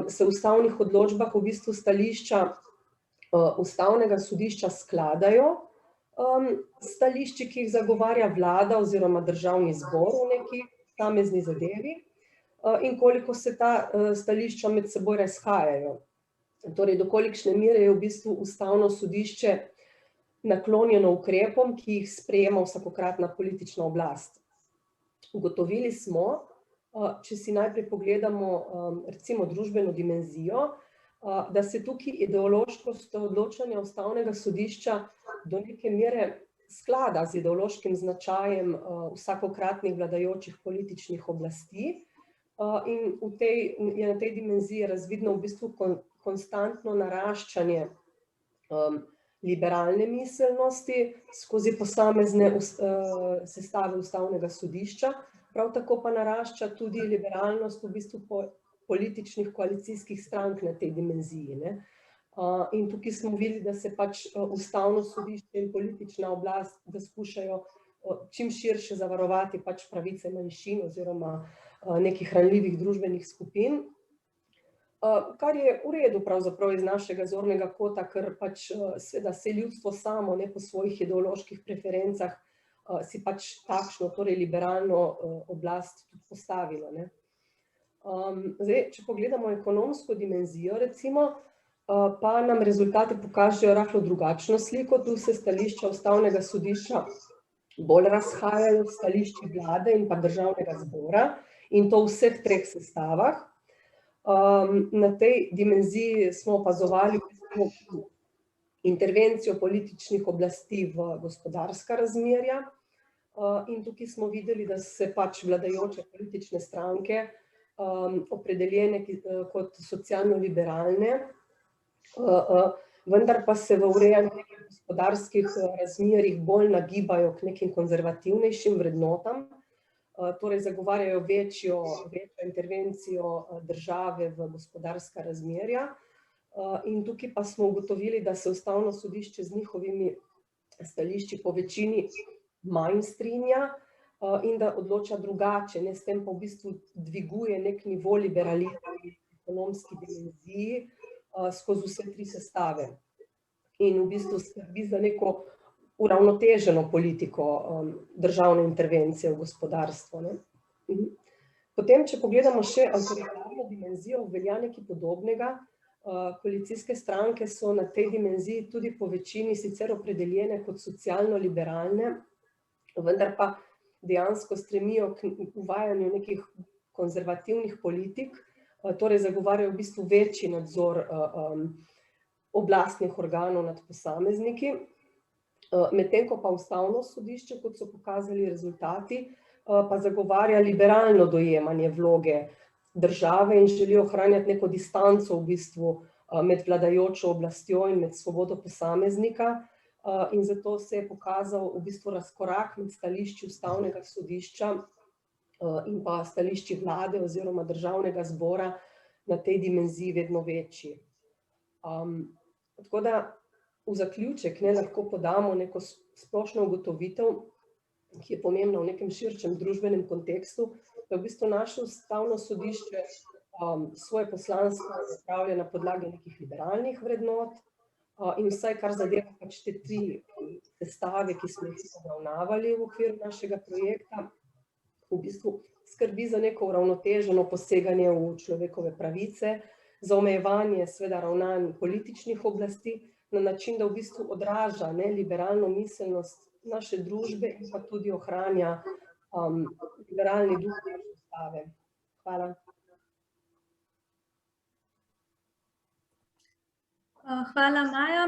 Speaker 6: se v ustavnih odločbah v bistvu stališča ustavnega sodišča skladajo stališči, ki jih zagovarja vlada oziroma državni zbor v neki posamezni zadevi, in koliko se ta stališča med seboj razhajajo. Torej, do kolikšne mere je v bistvu ustavno sodišče naklonjeno ukrepom, ki jih sprejema vsakokratna politična oblast. Ugotovili smo, če si najprej pogledamo recimo družbeno dimenzijo, da se tukaj ideološkost odločanja ustavnega sodišča do neke mere sklada z ideološkim značajem vsakokratnih vladajočih političnih oblasti, in je na tej dimenziji razvidno v bistvu konstantno naraščanje liberalne miselnosti skozi posamezne sestave ustavnega sodišča, prav tako pa narašča tudi liberalnost v bistvu političnih koalicijskih strank na tej dimenziji. In tukaj smo videli, da se pač ustavno sodišče in politična oblast, da skušajo čim širše zavarovati pač pravice manjšin oziroma nekih ranljivih družbenih skupin, kar je v redu pravzaprav iz našega zornega kota, ker pač seveda se ljudstvo samo, ne po svojih ideoloških preferencah, si pač takšno, torej liberalno oblast tudi postavilo. Zdaj, če pogledamo ekonomsko dimenzijo, recimo, pa nam rezultati pokažejo rahlo drugačno sliko. Tu se stališča ustavnega sodišča bolj razhajajo v stališči vlade in pa državnega zbora, in to v vseh 3 sestavah. Na tej dimenziji smo opazovali intervencijo političnih oblasti v gospodarska razmerja, in tukaj smo videli, da se pač vladajoče politične stranke opredeljene kot socialno-liberalne vendar pa se v urejanju gospodarskih razmerih bolj nagibajo k nekim konzervativnejšim vrednotam, torej zagovarjajo večjo intervencijo države v gospodarska razmerja. In tukaj pa smo ugotovili, da se Ustavno sodišče z njihovimi stališči po večini manj strinja in da odloča drugače, s tem pa v bistvu dviguje nek nivo liberalizma v ekonomski dimenziji skozi vse tri sestave. In v bistvu skrbi za neko uravnoteženo politiko državne intervencije v gospodarstvo. Potem, če pogledamo še avtoritarno dimenzijo, velja nekaj podobnega. Koalicijske stranke so na tej dimenziji tudi po večini sicer opredeljene kot socialno-liberalne, vendar pa dejansko stremijo k uvajanju nekih konzervativnih politik, torej zagovarjajo v bistvu večji nadzor oblastnih organov nad posamezniki, medtem ko pa Ustavno sodišče, kot so pokazali rezultati, pa zagovarja liberalno dojemanje vloge države in želi ohranjati neko distanco v bistvu med vladajočo oblastjo in med svobodo posameznika. In zato se je pokazal v bistvu razkorak med stališči Ustavnega sodišča in pa stališči vlade oziroma državnega zbora na tej dimenziji vedno večji. Tako da v zaključek lahko podamo neko splošno ugotovitev, ki je pomembna v nekem širšem družbenem kontekstu, da v bistvu naše Ustavno sodišče svoje poslanstvo opravlja na podlagi nekih liberalnih vrednot in vsaj kar zadeva pač te tri sestave, ki smo jih obravnavali v okviru našega projekta, v bistvu skrbi za neko uravnoteženo poseganje v človekove pravice, za omejevanje seveda ravnanj političnih oblasti na način, da v bistvu odraža liberalno miselnost naše družbe in pa tudi ohranja liberalni duh naše ustave. Hvala.
Speaker 1: Hvala, Maja.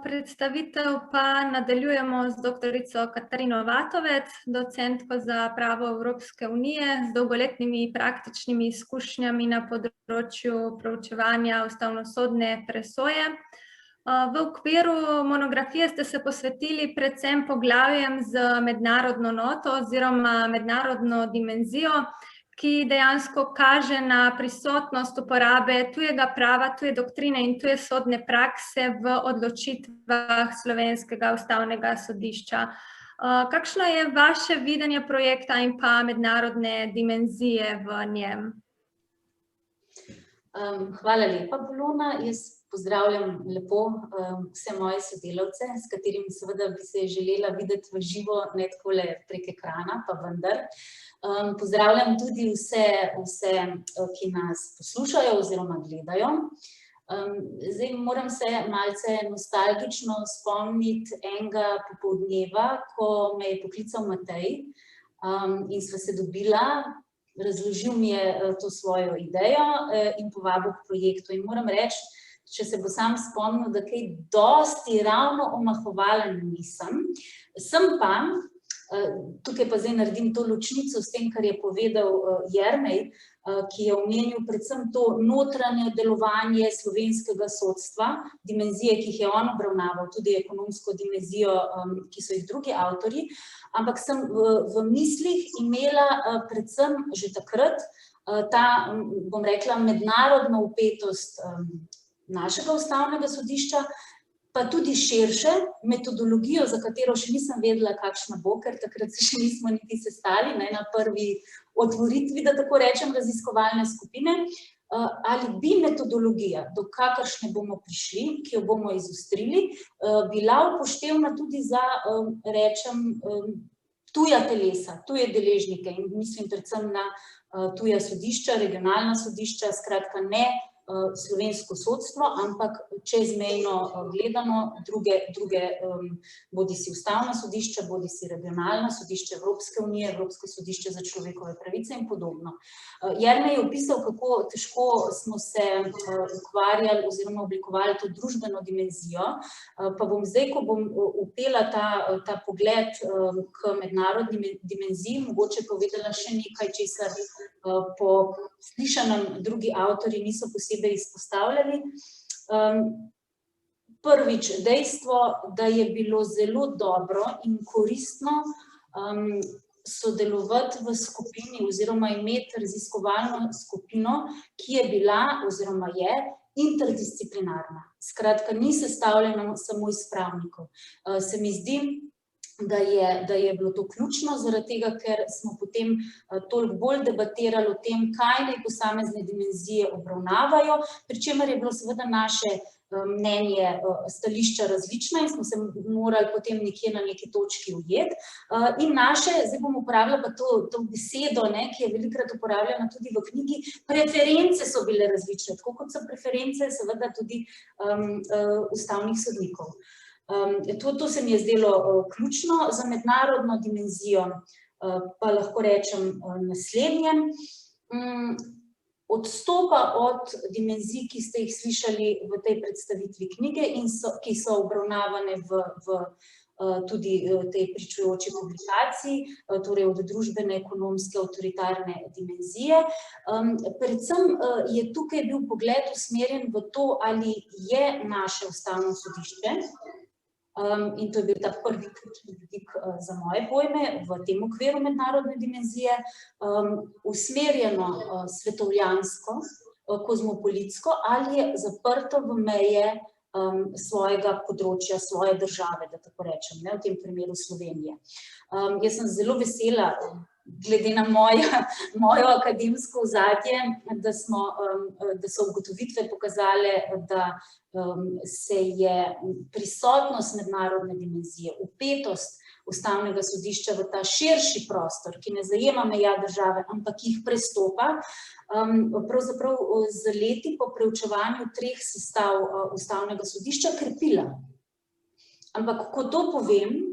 Speaker 1: Predstavitev pa nadaljujemo z doktorico Katarino Vatovec, docentko za pravo Evropske unije, z dolgoletnimi praktičnimi izkušnjami na področju proučevanja ustavnosodne presoje. V okviru monografije ste se posvetili predvsem poglavjem z mednarodno noto oziroma mednarodno dimenzijo, ki dejansko kaže na prisotnost uporabe tujega prava, tuje doktrine in tuje sodne prakse v odločitvah Slovenskega ustavnega sodišča. Kakšno je vaše videnje projekta in pa mednarodne dimenzije v njem?
Speaker 7: Hvala lepa, Polona. Jaz pozdravljam lepo vse moje sodelavce, s katerimi seveda bi se želela videti v živo, ne takole prek ekrana, pa vendar. Pozdravljam tudi vse, ki nas poslušajo oziroma gledajo. Zdaj moram se malce nostalgično spomniti enega popoldneva, ko me je poklical Matej in sva se dobila, razložil mi je to svojo idejo in povabil k projektu. In moram reči, če se bo sam spomnil, da kaj dosti ravno omahovalen nisem. Sem pa, tukaj pa zdaj naredim to ločnico s tem, kar je povedal Jernej, ki je omenil predvsem to notranje delovanje slovenskega sodstva, dimenzije, ki jih je on obravnaval, tudi ekonomsko dimenzijo, ki so jih drugi avtorji, ampak sem v mislih imela predvsem že takrat ta, bom rekla, mednarodno vpetost našega ustavnega sodišča, pa tudi širše metodologijo, za katero še nisem vedela, kakšna bo, ker takrat se še nismo niti sestali na prvi otvoritvi, da tako rečem, raziskovalne skupine, ali bi metodologija, do kakršne bomo prišli, ki jo bomo izostrili, bila upoštevna tudi za, rečem, tuja telesa, tuje deležnike in mislim predvsem na tuja sodišča, regionalna sodišča, skratka ne slovensko sodstvo, ampak čezmejno gledano druge bodi si ustavna sodišča, bodi si regionalna sodišča Evropske unije, Evropsko sodišče za človekove pravice in podobno. Jernej je opisal, kako težko smo se ukvarjali oziroma oblikovali to družbeno dimenzijo, pa bom zdaj, ko bom upela ta pogled k mednarodni dimenziji, mogoče povedala še nekaj, česar po slišanem drugi avtorji niso posebej izpostavljali. Prvič, dejstvo, da je bilo zelo dobro in koristno sodelovati v skupini oziroma imeti raziskovalno skupino, ki je bila oziroma je interdisciplinarna. Skratka, ni sestavljena samo iz pravnikov. Se mi zdi, da je bilo to ključno, zaradi tega, ker smo potem toliko bolj debatirali o tem, kaj naj posamezne dimenzije obravnavajo, pri čemer je bilo seveda naše mnenje, stališča različna in smo se morali potem nekje na neki točki ujeti. In naše, zdaj bom uporabila pa to besedo, ki je velikokrat uporabljena tudi v knjigi, preference so bile različne, tako kot so preference seveda tudi ustavnih sodnikov. To se mi je zdelo ključno. Za mednarodno dimenzijo pa lahko rečem naslednje. Odstopa od dimenzij, ki ste jih slišali v tej predstavitvi knjige in ki so obravnavane v tudi tej pričujoči publikaciji, torej od družbene, ekonomske, avtoritarne dimenzije. Predvsem je tukaj bil pogled usmerjen v to, ali je naše ustavno sodišče, in to je bil ta prvi ključni vidik za moje pojme v tem okviru mednarodne dimenzije, usmerjeno svetovljansko, kozmopolitsko, ali je zaprto v meje svojega področja, svoje države, da tako rečem, v tem primeru Slovenije. Jaz sem zelo vesela, glede na mojo akademsko ozadje, da so ugotovitve pokazale, da se je prisotnost mednarodne dimenzije, vpetost ustavnega sodišča v ta širši prostor, ki ne zajema meja države, ampak jih prestopa, pravzaprav z leti po preučevanju 3 sestav ustavnega sodišča krepila. Ampak, ko to povem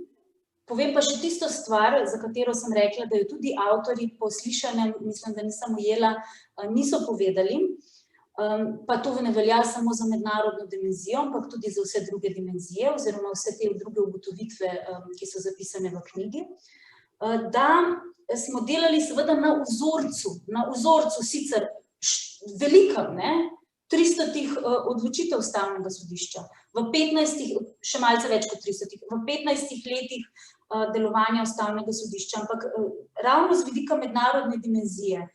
Speaker 7: pa še tisto stvar, za katero sem rekla, da jo tudi avtorji po slišanem, mislim, da nisem ujela, niso povedali, pa to ne velja samo za mednarodno dimenzijo, ampak tudi za vse druge dimenzije oziroma vse te druge ugotovitve, ki so zapisane v knjigi, da smo delali seveda na vzorcu sicer velikem, 300 odločitev ustavnega sodišča, v 15, še malce več kot 300, v 15 letih delovanja ustavnega sodišča, ampak ravno z vidika mednarodne dimenzije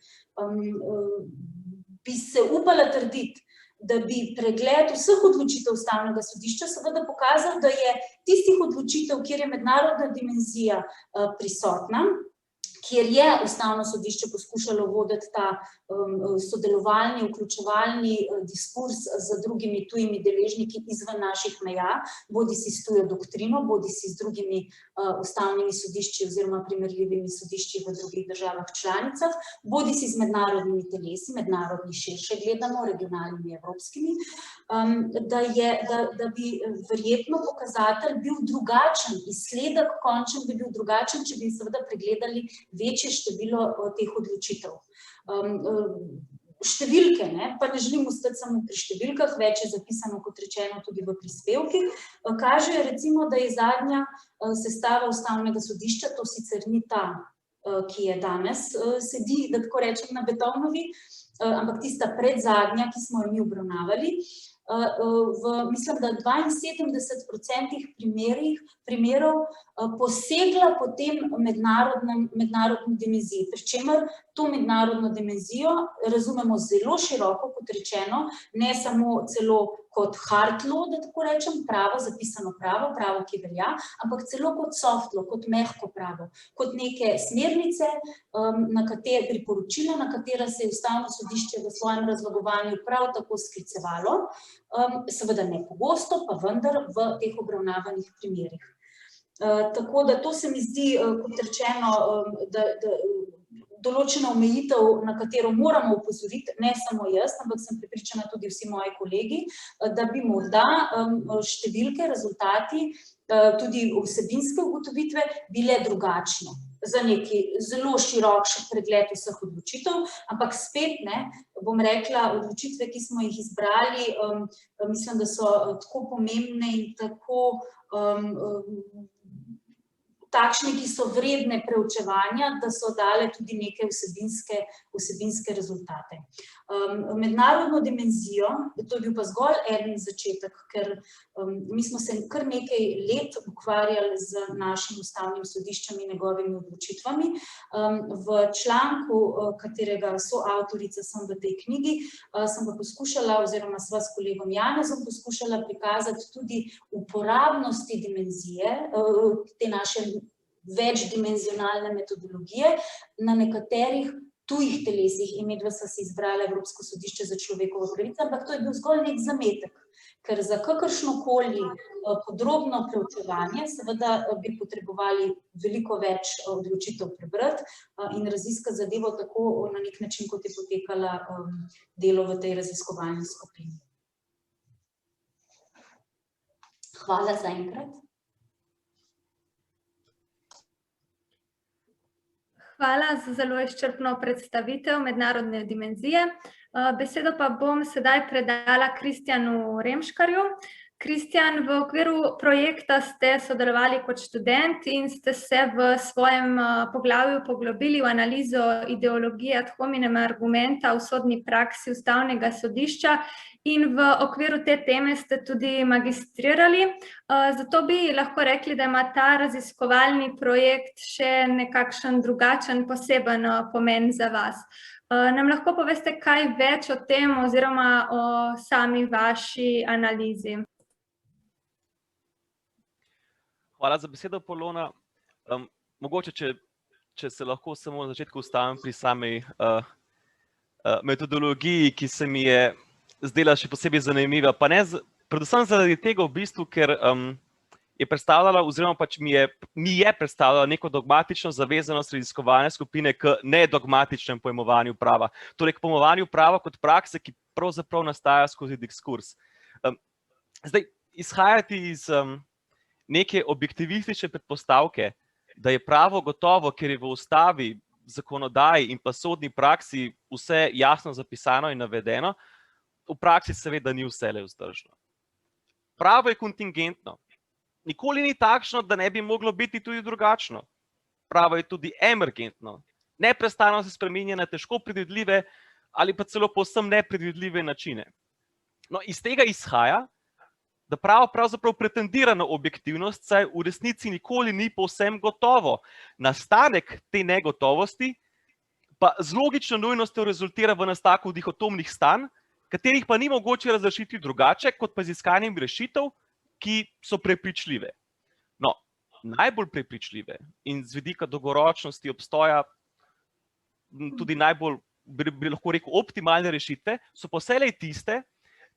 Speaker 7: bi se upala trditi, da bi pregled vseh odločitev ustavnega sodišča seveda pokazal, da je tistih odločitev, kjer je mednarodna dimenzija prisotna, kjer je ustavno sodišče poskušalo voditi ta sodelovalni, vključevalni diskurs z drugimi tujimi deležniki izven naših meja, bodisi s tujo doktrino, bodisi z drugimi ustavnimi sodišči oziroma primerljivimi sodišči v drugih državah članicah, bodisi z mednarodnimi telesi, mednarodni širše gledamo, regionalnimi, evropskimi, da bi verjetno pokazatelj bil drugačen, izsledek končen bi bil drugačen, če bi seveda pregledali večje število teh odločitev. Številke, pa ne želim ostati samo pri številkah, več je zapisano, kot rečeno, tudi v prispevkih, kažejo recimo, da je zadnja sestava ustavnega sodišča, to sicer ni ta, ki je danes sedi, da tako rečem, na Beethovnovi, ampak tista predzadnja, ki smo jo mi obravnavali, mislim, da 72% primerov posegla po tem mednarodni dimenziji, pri čemer to mednarodno dimenzijo razumemo zelo široko, kot rečeno, ne samo celo kot hard law, da tako rečem, pravo, zapisano pravo, pravo, ki velja, ampak celo kot soft law, kot mehko pravo, kot neke smernice, priporočila, na katera se je ustavno sodišče v svojem razlagovanju prav tako sklicevalo, seveda ne pogosto, pa vendar v teh obravnavanih primerih. Tako da to se mi zdi, kot rečeno, da določena omejitev, na katero moramo opozoriti, ne samo jaz, ampak sem prepričana tudi vsi moji kolegi, da bi morda številke, rezultati, tudi vsebinske ugotovitve bile drugačne za neki zelo širok pregled vseh odločitev, ampak spet, bom rekla, odločitve, ki smo jih izbrali, mislim, da so tako pomembne in tako takšne, ki so vredne preučevanja, da so dale tudi neke vsebinske rezultate. Mednarodno dimenzijo, to je bil pa zgolj en začetek, ker mi smo se kar nekaj let ukvarjali z našim ustavnim sodiščem in njegovimi odločitvami. V članku, katerega soavtorica sem v tej knjigi, sem pa poskušala, oziroma sva s kolegom Janezom poskušala prikazati tudi uporabnosti dimenzije, te naše večdimenzionalne metodologije na nekaterih tujih telesih. In medva sva si izbrala Evropsko sodišče za človekove pravice, ampak to je bil zgolj nek zametek, ker za kakršnokoli podrobno preučevanje seveda bi potrebovali veliko več odločitev prebrati in raziskati zadevo tako na nek način, kot je potekala delo v tej raziskovalni skupini. Hvala za enkrat.
Speaker 1: Hvala za zelo izčrpno predstavitev mednarodne dimenzije. Besedo pa bom sedaj predala Kristjanu Remškarju. Kristjan, v okviru projekta ste sodelovali kot študent in ste se v svojem poglavju poglobili v analizo ideologije ad hominem argumenta v sodni praksi ustavnega sodišča in v okviru te teme ste tudi magistrirali. Zato bi lahko rekli, da ima ta raziskovalni projekt še nekakšen drugačen, poseben pomen za vas. Nam lahko poveste kaj več o tem oziroma o sami vaši analizi?
Speaker 8: Hvala za besedo, Polona. Mogoče, če se lahko samo na začetku ustavim pri sami metodologiji, ki se mi je zdela še posebej zanimiva, pa ne predvsem zaradi tega v bistvu, ker je predstavljala oziroma pač mi je predstavljala neko dogmatično zavezanost raziskovalne skupine k nedogmatičnem pojmovanju prava. Torej k pojmovanju prava kot prakse, ki pravzaprav nastaja skozi diskurs. Zdaj, izhajati iz neke objektivistične predpostavke, da je pravo gotovo, ker je v ustavi, zakonodaji in pa sodni praksi vse jasno zapisano in navedeno, v praksi seveda ni vselej vzdržno. Pravo je kontingentno. Nikoli ni takšno, da ne bi moglo biti tudi drugačno. Pravo je tudi emergentno. Neprestano se spreminja na težko predvidljive ali pa celo povsem nepredvidljive načine. No, iz tega izhaja, da pravo pravzaprav pretendira na objektivnost, saj v resnici nikoli ni povsem gotovo. Nastanek te negotovosti pa z logično nujnostjo rezultira v nastanku dihotomnih stanj, katerih pa ni mogoče razrešiti drugače, kot pa z iskanjem rešitev, ki so prepričljive. No, najbolj prepričljive in z vidika dolgoročnosti obstoja tudi najbolj, bi lahko rekel, optimalne rešitve, so pa vselej tiste,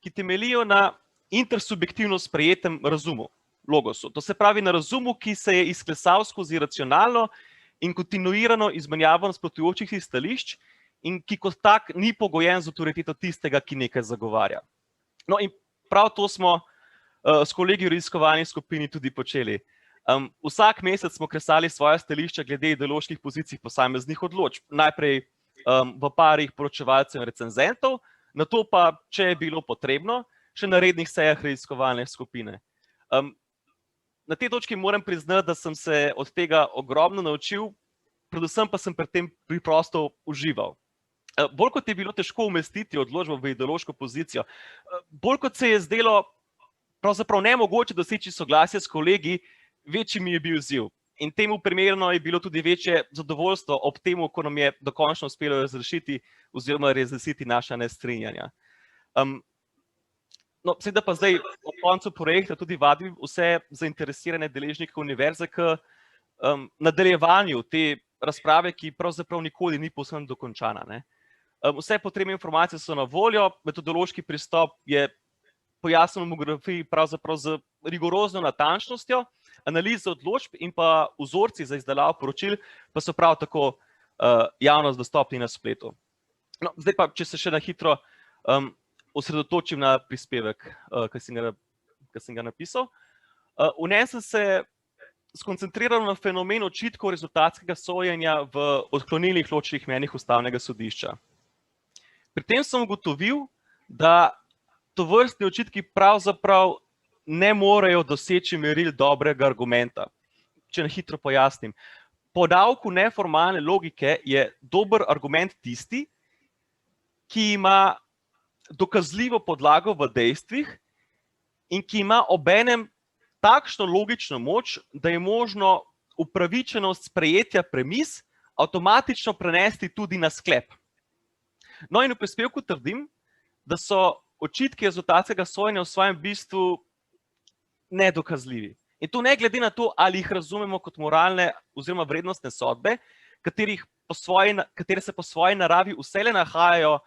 Speaker 8: ki temeljijo na intersubjektivno sprejetem razumu, logosu. To se pravi na razumu, ki se je izklesal skozi racionalno in kontinuirano izmenjavo nasprotujočih si stališč in ki kot tak ni pogojen z avtoriteto tistega, ki nekaj zagovarja. No in prav to smo s kolegi v raziskovalni skupini tudi počeli. Vsak mesec smo kresali svoja stališča glede ideoloških pozicij posameznih odločb. Najprej v parih poročevalcev in recenzentov, nato pa, če je bilo potrebno, še na rednih sejah raziskovalne skupine. Na tej točki moram priznati, da sem se od tega ogromno naučil, predvsem pa sem pri tem preprosto užival. Bolj kot je bilo težko umestiti odločbo v ideološko pozicijo, bolj kot se je zdelo pravzaprav nemogoče doseči soglasje s kolegi, večji mi je bil izziv. In temu primerno je bilo tudi večje zadovoljstvo ob temu, ko nam je dokončno uspelo razrešiti oziroma razglasiti naša nestrinjanja. No, seveda pa zdaj ob koncu projekta tudi vabim vse zainteresirane deležnike univerze k nadaljevanju te razprave, ki pravzaprav nikoli ni povsem dokončana. Vse potrebne informacije so na voljo, metodološki pristop je pojasnjen v monografiji pravzaprav z rigorozno natančnostjo, analize odločb in pa vzorci za izdelavo poročil pa so prav tako javno dostopni na spletu. No, zdaj pa, če se še na hitro osredotočim na prispevek, ki sem ga napisal. V njem sem se skoncentriral na fenomen očitkov rezultatskega sojenja v odklonilnih ločenih mnenjih ustavnega sodišča. Pri tem sem ugotovil, da tovrstni očitki pravzaprav ne morejo doseči meril dobrega argumenta. Če na hitro pojasnim. po nauku neformalne logike je dober argument tisti, ki ima dokazljivo podlago v dejstvih in ki ima obenem takšno logično moč, da je možno upravičenost sprejetja premis avtomatično prenesti tudi na sklep. No in v prispevku trdim, da so očitki rezultatskega sojenja v svojem bistvu nedokazljivi. In to ne glede na to, ali jih razumemo kot moralne oziroma vrednostne sodbe, katere se po svoji naravi vselej nahajajo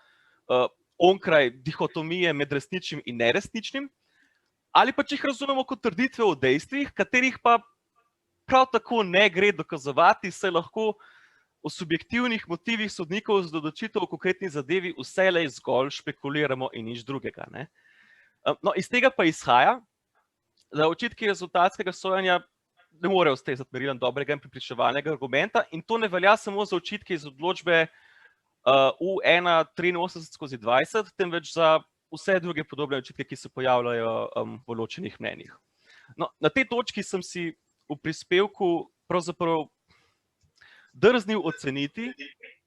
Speaker 8: onkraj dihotomije med resničnim in neresničnim, ali pa če jih razumemo kot trditve o dejstvih, katerih pa prav tako ne gre dokazovati, saj lahko o subjektivnih motivih sodnikov za odločitev o konkretni zadevi vselej zgolj špekuliramo in nič drugega. No, iz tega pa izhaja, da očitki rezultatskega sojenja ne morejo ustrezati merilom dobrega in prepričevalnega argumenta, in to ne velja samo za očitke iz odločbe U1-83/20, temveč za vse druge podobne očitke, ki se pojavljajo v ločenih mnenjih. No, na tej točki sem si v prispevku pravzaprav drznil oceniti,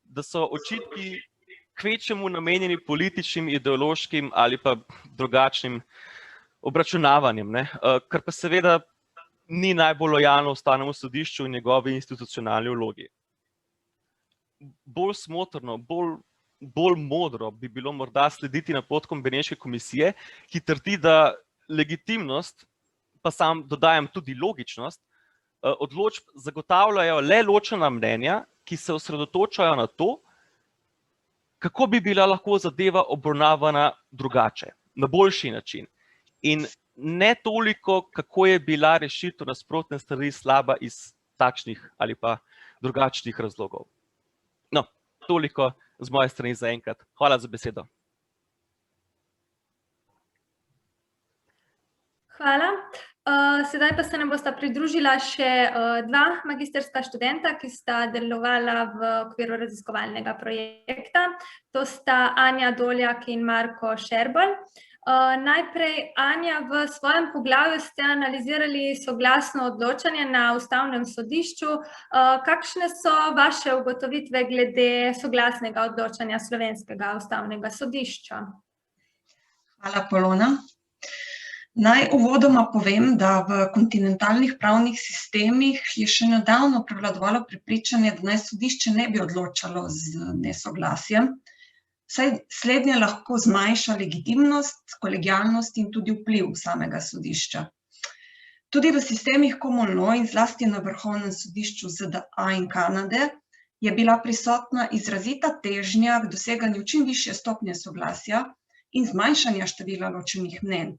Speaker 8: da so očitki kvečjemu namenjeni političnim, ideološkim ali pa drugačnim obračunavanjem, kar pa seveda ni najbolj lojalno Ustavnemu sodišču in njegovi institucionalni vlogi. Bolj smotrno, bolj modro bi bilo morda slediti napotkom Beneške komisije, ki trdi, da legitimnost, pa sam dodajam tudi logičnost, odločb zagotavljajo le ločena mnenja, ki se osredotočajo na to, kako bi bila lahko zadeva obravnavana drugače, na boljši način. In ne toliko, kako je bila rešitev nasprotne strani slaba iz takšnih ali pa drugačnih razlogov. No, toliko z moje strani za enkrat. Hvala za besedo.
Speaker 1: Hvala. Sedaj pa se nam bosta pridružila še dva magisterska študenta, ki sta delovala v okviru raziskovalnega projekta. To sta Anja Doljak in Marko Šerbelj. Najprej, Anja, v svojem poglavju ste analizirali soglasno odločanje na Ustavnem sodišču. Kakšne so vaše ugotovitve glede soglasnega odločanja Slovenskega ustavnega sodišča?
Speaker 9: Hvala, Polona. Naj uvodoma povem, da v kontinentalnih pravnih sistemih je še nedavno prevladovalo prepričanje, da naj sodišče ne bi odločalo z nesoglasjem, saj slednje lahko zmanjša legitimnost, kolegialnost in tudi vpliv samega sodišča. Tudi v sistemih common law in zlasti na Vrhovnem sodišču ZDA in Kanade je bila prisotna izrazita težnja k doseganju čim višje stopnje soglasja in zmanjšanja števila ločenih mnenj.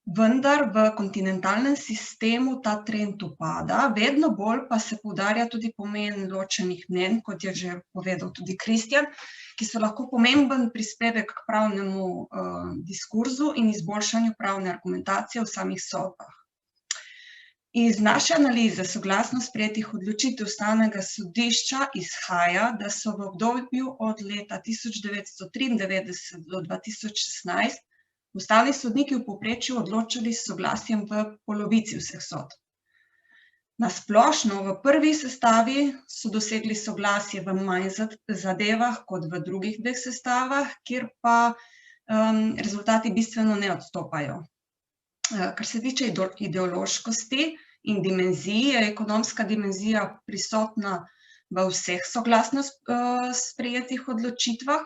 Speaker 9: Vendar v kontinentalnem sistemu ta trend upada, vedno bolj pa se poudarja tudi pomen ločenih mnenj, kot je že povedal tudi Kristjan, ki so lahko pomemben prispevek k pravnemu diskurzu in izboljšanju pravne argumentacije v samih sodbah. Iz naše analize soglasno sprejetih odločitev Ustavnega sodišča izhaja, da so v obdobju od leta 1993 do 2016 ustavni sodniki v povprečju odločali s soglasjem v polovici vseh sodb. Na splošno v prvi sestavi so dosegli soglasje v manj zadevah kot v drugih dveh sestavah, kjer pa rezultati bistveno ne odstopajo. Kar se tiče ideološkosti in dimenziji, je ekonomska dimenzija prisotna v vseh soglasno sprejetih odločitvah.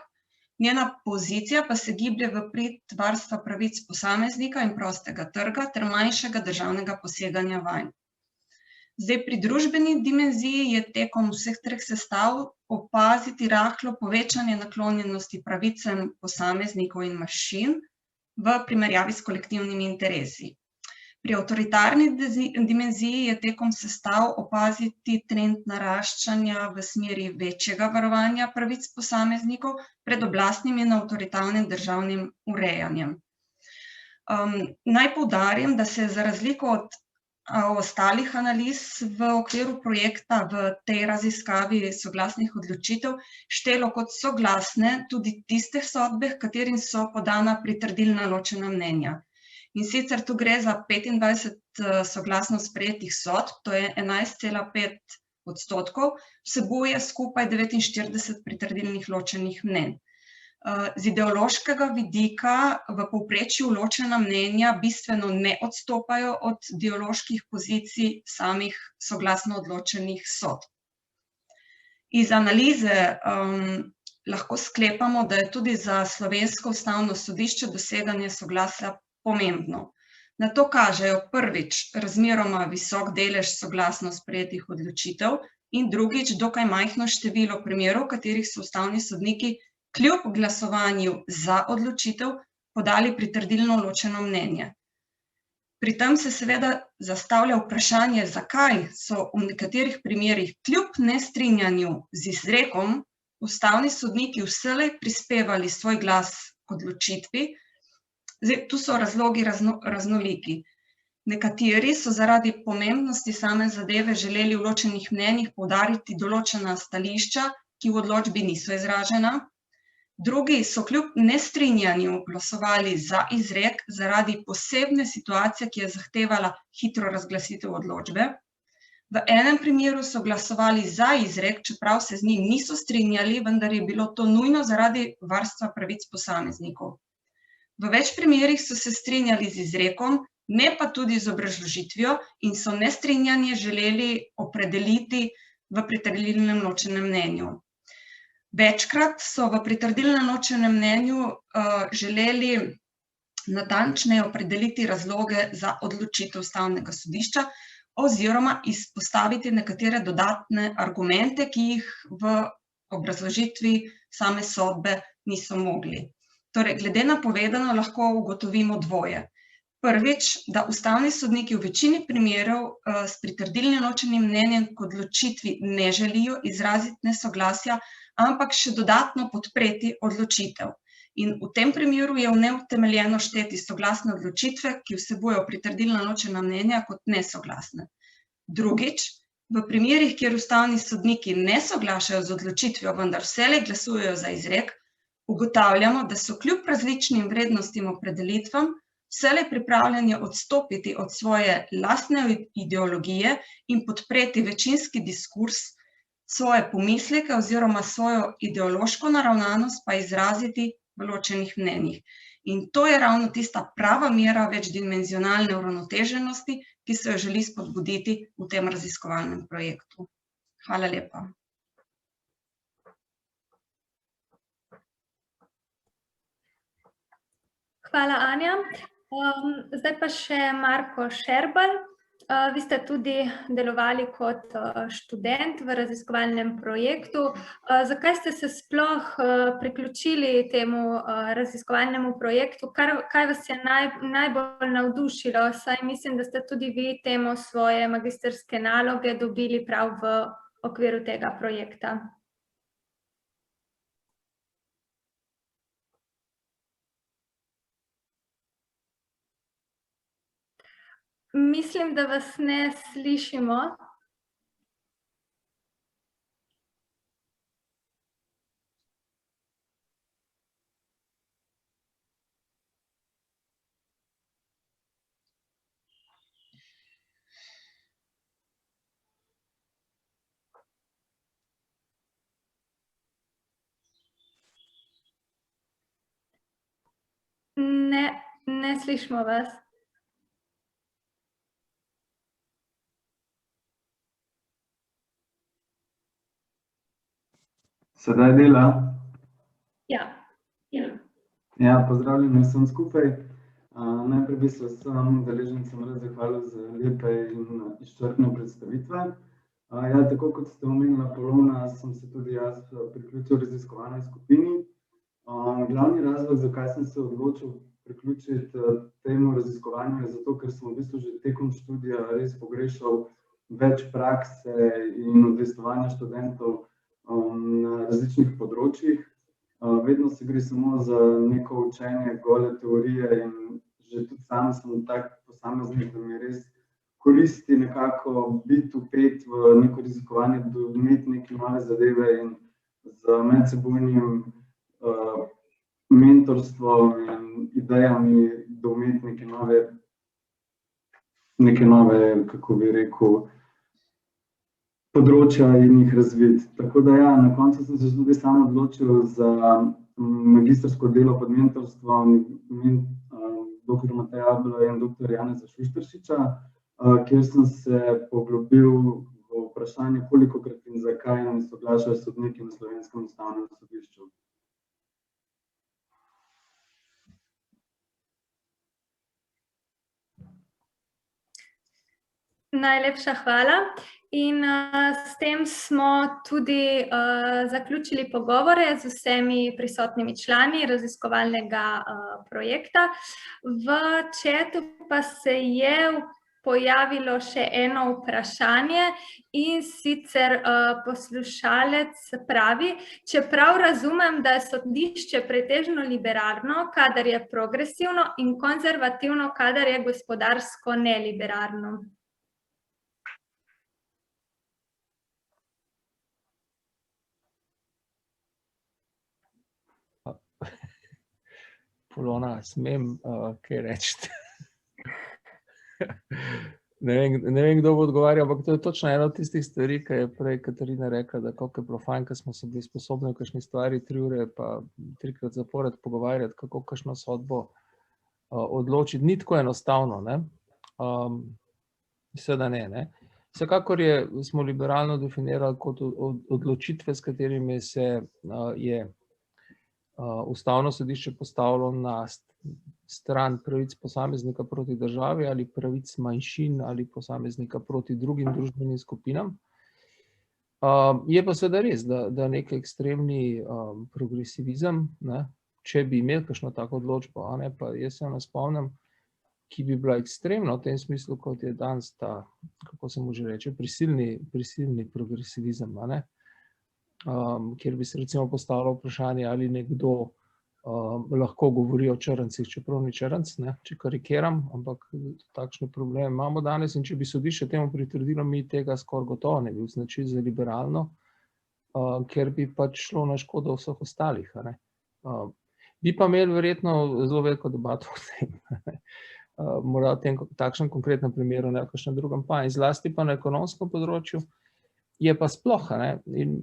Speaker 9: Njena pozicija pa se giblje v prid varstva pravic posameznika in prostega trga ter manjšega državnega poseganja vanj. Zdaj, pri družbeni dimenziji je tekom vseh treh sestav opaziti rahlo povečanje naklonjenosti pravicam posameznikov in manjšin v primerjavi s kolektivnimi interesi. Pri avtoritarni dimenziji je tekom sestav opaziti trend naraščanja v smeri večjega varovanja pravic posameznikov pred oblastnim in avtoritarnim državnim urejanjem. Naj poudarim, da se za razliko od ostalih analiz v okviru projekta v tej raziskavi soglasnih odločitev štelo kot soglasne tudi tiste sodbe, katerim so podana pritrdilna ločena mnenja. In sicer tu gre za 25 soglasno sprejetih sodb, to je 11,5 odstotkov, vsebuje skupaj 49 pritrdilnih ločenih mnenj. Z ideološkega vidika v povprečju ločena mnenja bistveno ne odstopajo od ideoloških pozicij samih soglasno odločenih sodb. Iz analize lahko sklepamo, da je tudi za slovensko ustavno sodišče doseganje soglasja pomembno. Na to kažejo prvič razmeroma visok delež soglasno sprejetih odločitev in drugič dokaj majhno število primerov, v katerih so ustavni sodniki kljub glasovanju za odločitev podali pritrdilno ločeno mnenje. Pri tem se seveda zastavlja vprašanje, zakaj so v nekaterih primerih kljub nestrinjanju z izrekom ustavni sodniki vselej prispevali svoj glas k odločitvi. Zdaj, tu so razlogi raznoliki. Nekateri so zaradi pomembnosti same zadeve želeli v ločenih mnenjih poudariti določena stališča, ki v odločbi niso izražena. Drugi so kljub nestrinjanju glasovali za izrek zaradi posebne situacije, ki je zahtevala hitro razglasitev odločbe. V enem primeru so glasovali za izrek, čeprav se z njim niso strinjali, vendar je bilo to nujno zaradi varstva pravic posameznikov. V več primerih so se strinjali z izrekom, ne pa tudi z obrazložitvijo in so nestrinjanje želeli opredeliti v pritrdilnem ločenem mnenju. Večkrat so v pritrdilnem ločenem mnenju želeli natančneje opredeliti razloge za odločitev ustavnega sodišča oziroma izpostaviti nekatere dodatne argumente, ki jih v obrazložitvi same sodbe niso mogli. Torej, glede na povedano lahko ugotovimo dvoje. Prvič, da ustavni sodniki v večini primerov s pritrdilnim ločenim mnenjem k odločitvi ne želijo izraziti nesoglasja, ampak še dodatno podpreti odločitev. In v tem primeru je neutemeljeno šteti soglasne odločitve, ki vsebujejo pritrdilna ločena mnenja, kot nesoglasne. Drugič, v primerih, kjer ustavni sodniki ne soglašajo z odločitvijo, vendar vselej glasujejo za izrek, ugotavljamo, da so kljub različnim vrednostim opredelitvam vselej pripravljeni odstopiti od svoje lastne ideologije in podpreti večinski diskurs, svoje pomisleke oziroma svojo ideološko naravnanost pa izraziti v ločenih mnenjih. In to je ravno tista prava mera večdimenzionalne uravnoteženosti, ki se jo želi spodbuditi v tem raziskovalnem projektu. Hvala lepa.
Speaker 1: Hvala, Anja. Zdaj pa še Marko Šerbelj. Vi ste tudi delovali kot študent v raziskovalnem projektu. Zakaj ste se sploh priključili temu raziskovalnemu projektu? Kaj vas je najbolj navdušilo? Saj mislim, da ste tudi vi temo svoje magistrske naloge dobili prav v okviru tega projekta. Mislim, da vas ne slišimo. Ne slišimo vas.
Speaker 10: Sedaj dela?
Speaker 1: Ja.
Speaker 10: Ja, pozdravljeni vsem skupaj. Najprej bi se vsem udeležencem rad zahvalil za lepe in izčrpne predstavitve. Ja, tako kot ste omenila Polona, sem se tudi jaz priključil raziskovalni skupini. Glavni razlog, zakaj sem se odločil priključiti temu raziskovanju, je zato, ker sem v bistvu že tekom študija res pogrešal več prakse in udejstvovanja študentov na različnih področjih. Vedno se gre samo za neko učenje gole teorije in že tudi sam sem tak posameznik, da mi res koristi nekako biti vpet v neko raziskovanje, imeti neke nove zadeve in z medsebojnim mentorstvom in idejami doumeti neke nove, kako bi rekel, področja in jih razviti. Tako da ja, na koncu sem se tudi sam odločil za magistrsko delo pod mentorstvom dr. Mateja Abla in dr. Janeza Šušteršiča, kjer sem se poglobil v vprašanje, kolikokrat in zakaj ne soglašajo sodniki na Slovenskem ustavnem sodišču.
Speaker 1: Najlepša hvala. In s tem smo tudi zaključili pogovore z vsemi prisotnimi člani raziskovalnega projekta. V chatu pa se je pojavilo še eno vprašanje, in sicer poslušalec pravi: čeprav razumem, da je sodišče pretežno liberalno, kadar je progresivno, in konzervativno, kadar je gospodarsko neliberalno.
Speaker 4: Polona, smem kaj reči? Ne vem, kdo bo odgovarjal, ampak to je točno ena od tistih stvari, ki je prej Katarina rekla, da kako je bilo fajn, ko smo se bili sposobni v kakšni stvari 3 ure pa 3-krat zapored pogovarjati, kako kakšno sodbo odločiti. Ni tako enostavno, ne? Seveda ne. Vsekakor smo liberalno definirali kot odločitve, s katerimi se je Ustavno sodišče postavilo na stran pravic posameznika proti državi ali pravic manjšin ali posameznika proti drugim družbenim skupinam. Je pa seveda res, da nek ekstremni progresivizem, če bi imeli kakšno tako odločbo, pa jaz se ne spomnim, ki bi bila ekstremna v tem smislu, kot je danes ta, kako se mu že reče, prisilni progresivizem, kjer bi se recimo postavilo vprašanje, ali nekdo lahko govori o črncih, čeprav ni črnc, če karikiram, ampak takšne probleme imamo danes, in če bi sodišče temu pritrdilo, mi tega skoraj gotovo ne bi označili za liberalno, ker bi pač šlo na škodo vseh ostalih. Bi pa imeli verjetno zelo veliko debato o tem, morda v tem takšnem konkretnem primeru, ne v kakšnem drugem pa, in zlasti pa na ekonomskem področju, je pa sploh, in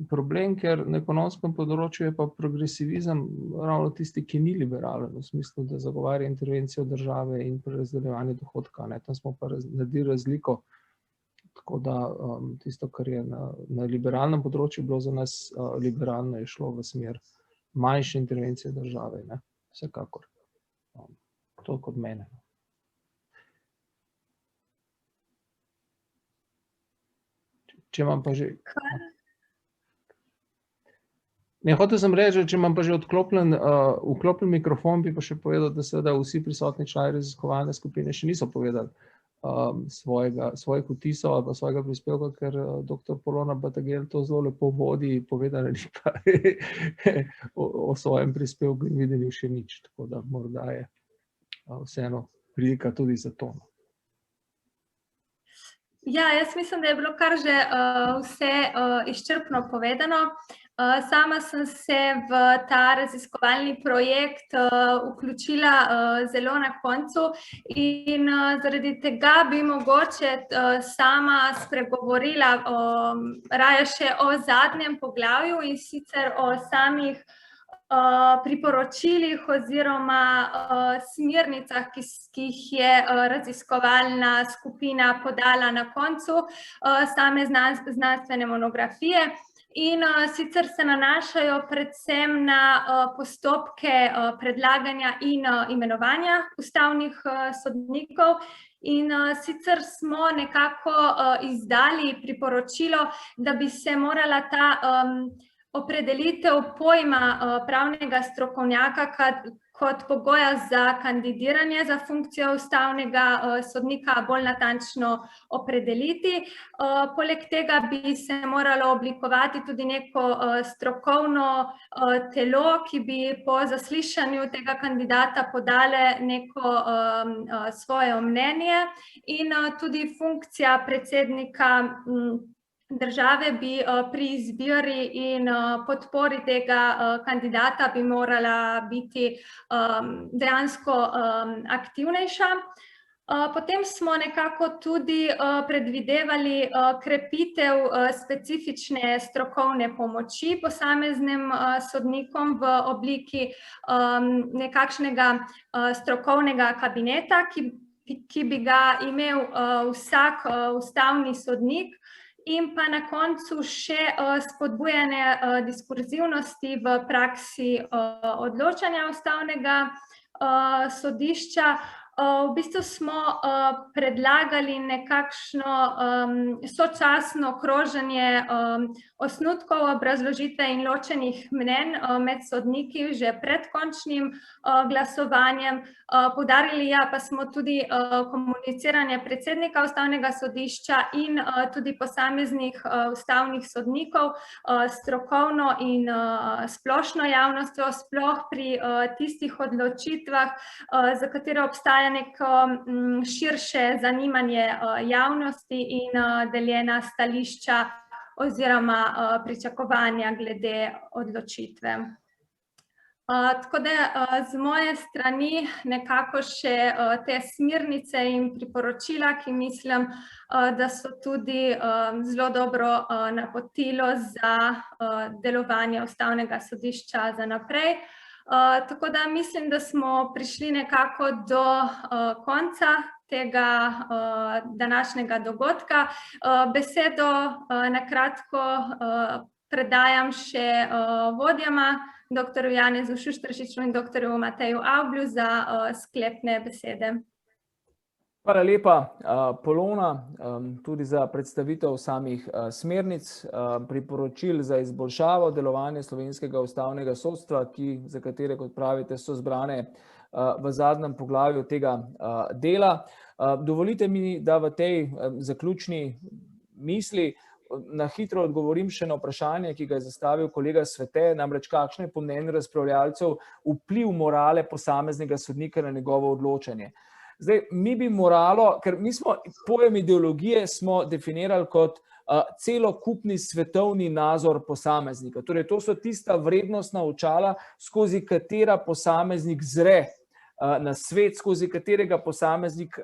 Speaker 4: problem, ker na ekonomskem področju je pa progresivizem ravno tisti, ki ni liberalen, v smislu, da zagovarja intervencijo države in prerazdeljevanje dohodka, tam smo pa naredili razliko, tako da tisto, kar je na liberalnem področju bilo za nas liberalno, je šlo v smer manjše intervencije države, vsekakor. To kot mene. Če imam pa že... Ne, hotel sem reči, če imam pa že vklopljen mikrofon, bi pa še povedal, da seveda vsi prisotni člani raziskovalne skupine še niso povedali svojih vtisov ali pa svojega prispevka, ker dr. Polona Batagel to zelo lepo vodi, povedala ni pa o svojem prispevku in videnju še nič, tako da morda je vseeno prilika tudi za to.
Speaker 1: Ja, jaz mislim, da je bilo kar že vse izčrpno povedano. Sama sem se v ta raziskovalni projekt vključila zelo na koncu in zaradi tega bi mogoče sama spregovorila raje še o zadnjem poglavju, in sicer o samih priporočilih oziroma smernicah, ki jih je raziskovalna skupina podala na koncu same znanstvene monografije. In sicer se nanašajo predvsem na postopke predlaganja in imenovanja ustavnih sodnikov. In sicer smo nekako izdali priporočilo, da bi se morala ta opredelitev pojma pravnega strokovnjaka kot pogoja za kandidiranje za funkcijo ustavnega sodnika bolj natančno opredeliti. Poleg tega bi se moralo oblikovati tudi neko strokovno telo, ki bi po zaslišanju tega kandidata podale neko svoje mnenje, in tudi funkcija predsednika države bi pri izbiri in podpori tega kandidata bi morala biti dejansko aktivnejša. Potem smo nekako tudi predvidevali krepitev specifične strokovne pomoči posameznim sodnikom v obliki nekakšnega strokovnega kabineta, ki bi ga imel vsak ustavni sodnik, in pa na koncu še spodbujanje diskurzivnosti v praksi odločanja ustavnega sodišča. V bistvu smo predlagali nekakšno sočasno kroženje osnutkov obrazložitve in ločenih mnenj med sodniki že pred končnim glasovanjem. Poudarili pa smo tudi komuniciranje predsednika ustavnega sodišča in tudi posameznih ustavnih sodnikov strokovno in splošno javnostjo, sploh pri tistih odločitvah, za katero obstaja neko širše zanimanje javnosti in deljena stališča oziroma pričakovanja glede odločitve. Tako da z moje strani nekako še te smernice in priporočila, ki mislim, da so tudi zelo dobro napotilo za delovanje ustavnega sodišča za naprej. Tako da mislim, da smo prišli nekako do konca tega današnjega dogodka. Besedo na kratko predajam še vodjama, dr. Janezu Šušteršiču in dr. Mateju Avblju za sklepne besede.
Speaker 3: Hvala lepa, Polona, tudi za predstavitev samih smernic, priporočil za izboljšavo delovanja slovenskega ustavnega sodstva, za katere, kot pravite, so zbrane v zadnjem poglavju tega dela. Dovolite mi, da v tej zaključni misli na hitro odgovorim še na vprašanje, ki ga je zastavil kolega Svete, namreč kakšno je po mnenju razpravljavcev vpliv morale posameznega sodnika na njegovo odločanje. Zdaj, mi bi moralo, ker mi smo pojem ideologije smo definirali kot celokupni svetovni nazor posameznika. Torej, to so tista vrednostna očala, skozi katera posameznik zre na svet, skozi katerega posameznik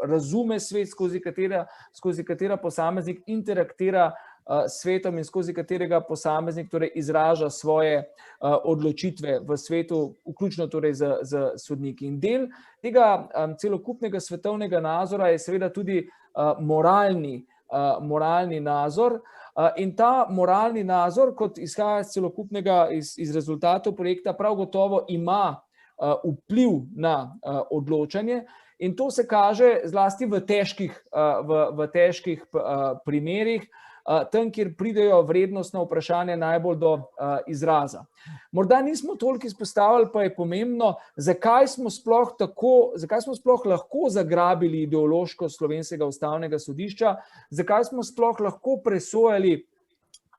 Speaker 3: razume svet, skozi katera posameznik interaktira s svetom in skozi katerega posameznik torej izraža svoje odločitve v svetu, vključno torej z sodniki. In del tega celokupnega svetovnega nazora je seveda tudi moralni nazor. In ta moralni nazor, kot izhaja celokupnega iz rezultatov projekta, prav gotovo ima vpliv na odločanje, in to se kaže zlasti v težkih primerih, tam, kjer pridejo vrednostna vprašanja najbolj do izraza. Morda nismo toliko izpostavili, pa je pomembno, zakaj smo sploh lahko zagrabili ideološko slovenskega ustavnega sodišča, zakaj smo sploh lahko presojali,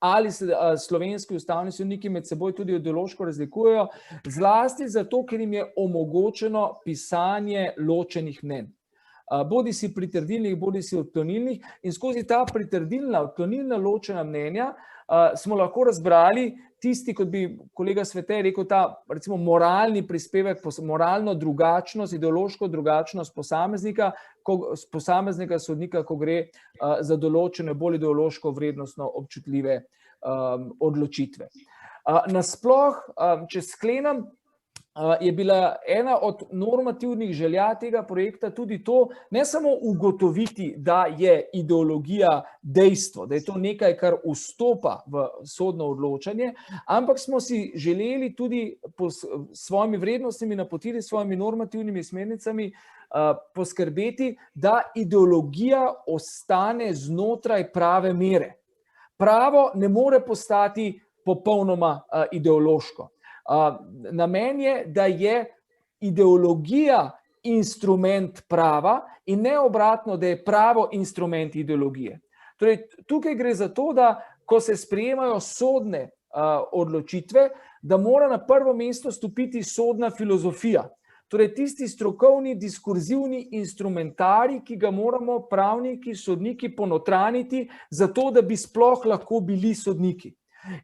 Speaker 3: ali se slovenski ustavni sodniki med seboj tudi ideološko razlikujejo, zlasti zato, ker jim je omogočeno pisanje ločenih mnenj. Bodi si pritrdilnih, bodi si odklonilnih, in skozi ta pritrdilna, odklonilna ločena mnenja smo lahko razbrali tisti, kot bi kolega Svete rekel, ta recimo moralni prispevek, moralno drugačnost, ideološko drugačnost posameznega sodnika, ko gre za določene bolj ideološko vrednostno občutljive odločitve. Nasploh, če sklenem, je bila ena od normativnih želja tega projekta tudi to, ne samo ugotoviti, da je ideologija dejstvo, da je to nekaj, kar vstopa v sodno odločanje, ampak smo si želeli tudi s svojimi vrednostnimi napotili, s svojimi normativnimi smernicami poskrbeti, da ideologija ostane znotraj prave mere. Pravo ne more postati popolnoma ideološko. Namen je, da je ideologija instrument prava in ne obratno, da je pravo instrument ideologije. Torej, tukaj gre za to, da ko se sprejemajo sodne odločitve, da mora na prvo mesto stopiti sodna filozofija. Torej, tisti strokovni, diskurzivni instrumentarij, ki ga moramo pravniki, sodniki ponotraniti, zato da bi sploh lahko bili sodniki.